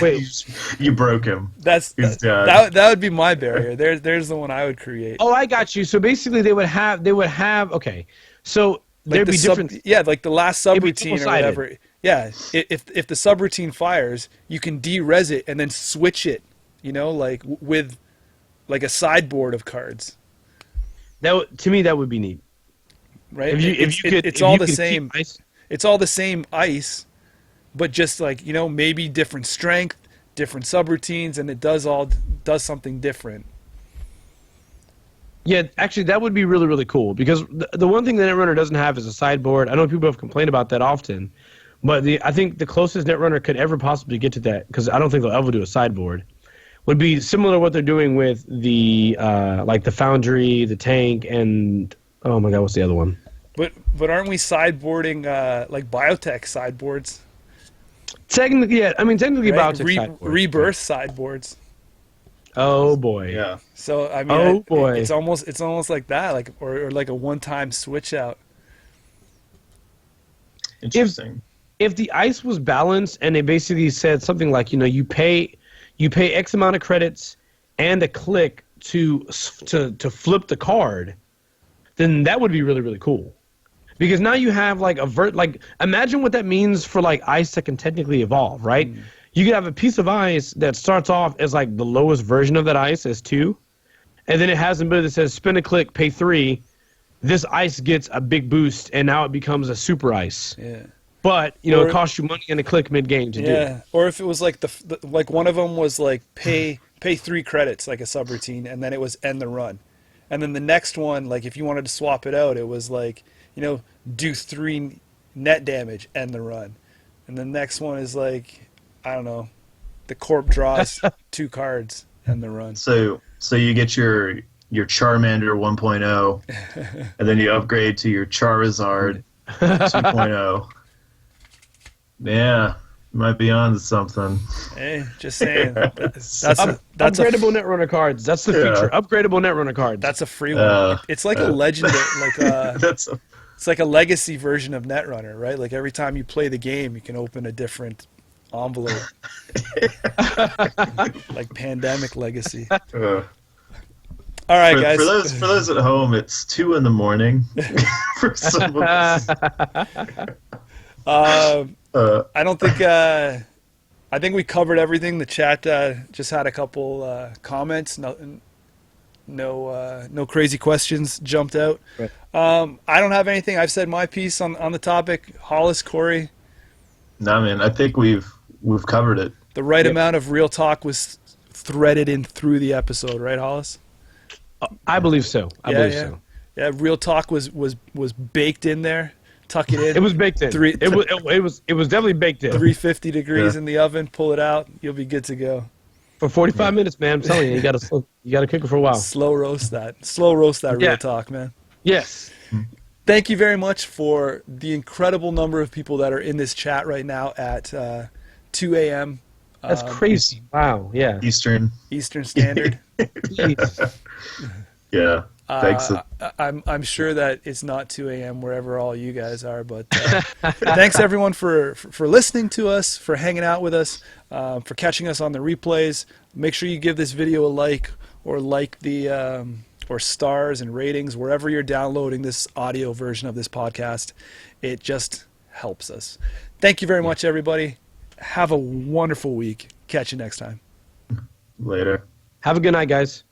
Wait. You broke him. That would be my barrier. There's the one I would create. Oh, I got you. So basically, they would have. Okay. So Like there'd be different. like the last subroutine or double-sided. whatever. Yeah, if the subroutine fires, you can de-res it and then switch it. Like with like a sideboard of cards. To me, that would be neat. Right? It's all the same. It's all the same ice, but just like maybe different strength, different subroutines, and it does something different. Yeah, actually, that would be really, really cool because the one thing that Netrunner doesn't have is a sideboard. I know people have complained about that often, but I think the closest Netrunner could ever possibly get to that, because I don't think they'll ever do a sideboard, would be similar to what they're doing with the like the Foundry, the tank, and oh my god, what's the other one? But aren't we sideboarding like biotech sideboards? Technically, yeah. I mean, technically, Right? biotech sideboard. Rebirth sideboards. Oh boy. Yeah. So I mean, Oh, boy. it's almost like that, like or like a one-time switch out. Interesting. If the ice was balanced and they basically said something like, you pay X amount of credits and a click to flip the card, then that would be really, really cool. Because now you have like imagine what that means for like ice that can technically evolve, right? You could have a piece of ice that starts off as like the lowest version of that ice as 2, and then it has an ability that says spin a click, pay 3. This ice gets a big boost, and now it becomes a super ice. Yeah. But it costs you money and a click mid game to do. Yeah. Or if it was like the like one of them was like pay 3 credits like a subroutine, and then it was end the run, and then the next one, like if you wanted to swap it out, it was like do 3 net damage, end the run, and the next one is like, I don't know, the corp draws 2 cards, end the run. So you get your Charmander 1.0, and then you upgrade to your Charizard 2.0. Yeah, might be on to something. Hey, just saying. That's upgradable Netrunner cards. That's the feature. Upgradable Netrunner cards. That's a free one. It's like a legendary, it's like a legacy version of Netrunner, right? Like every time you play the game, you can open a different envelope, like Pandemic Legacy. All right, guys. For those at home, it's 2 a.m. for some of us. I don't think. I think we covered everything. The chat just had a couple comments. No crazy questions jumped out. Right. I don't have anything. I've said my piece on the topic. Hollis, Corey. No, man. I think we've covered it. The right amount of real talk was threaded in through the episode, right, Hollis? I believe so. I believe so. Yeah, real talk was baked in there. Tuck it in. It was baked in. It was definitely baked in. 350 degrees in the oven. Pull it out. You'll be good to go. For 45 minutes, man. I'm telling you, you gotta cook it for a while. Slow roast that real talk, man. Yes. Thank you very much for the incredible number of people that are in this chat right now at 2 a.m. That's crazy. Wow. Yeah. Eastern Standard. Yeah. Thanks. I'm sure that it's not 2 a.m. wherever all you guys are, but thanks everyone for listening to us, for hanging out with us, for catching us on the replays. Make sure you give this video a like, or the or stars and ratings wherever you're downloading this audio version of this podcast. It just helps us. Thank you very much, everybody. Have a wonderful week. Catch you next time. Later. Have a good night, guys.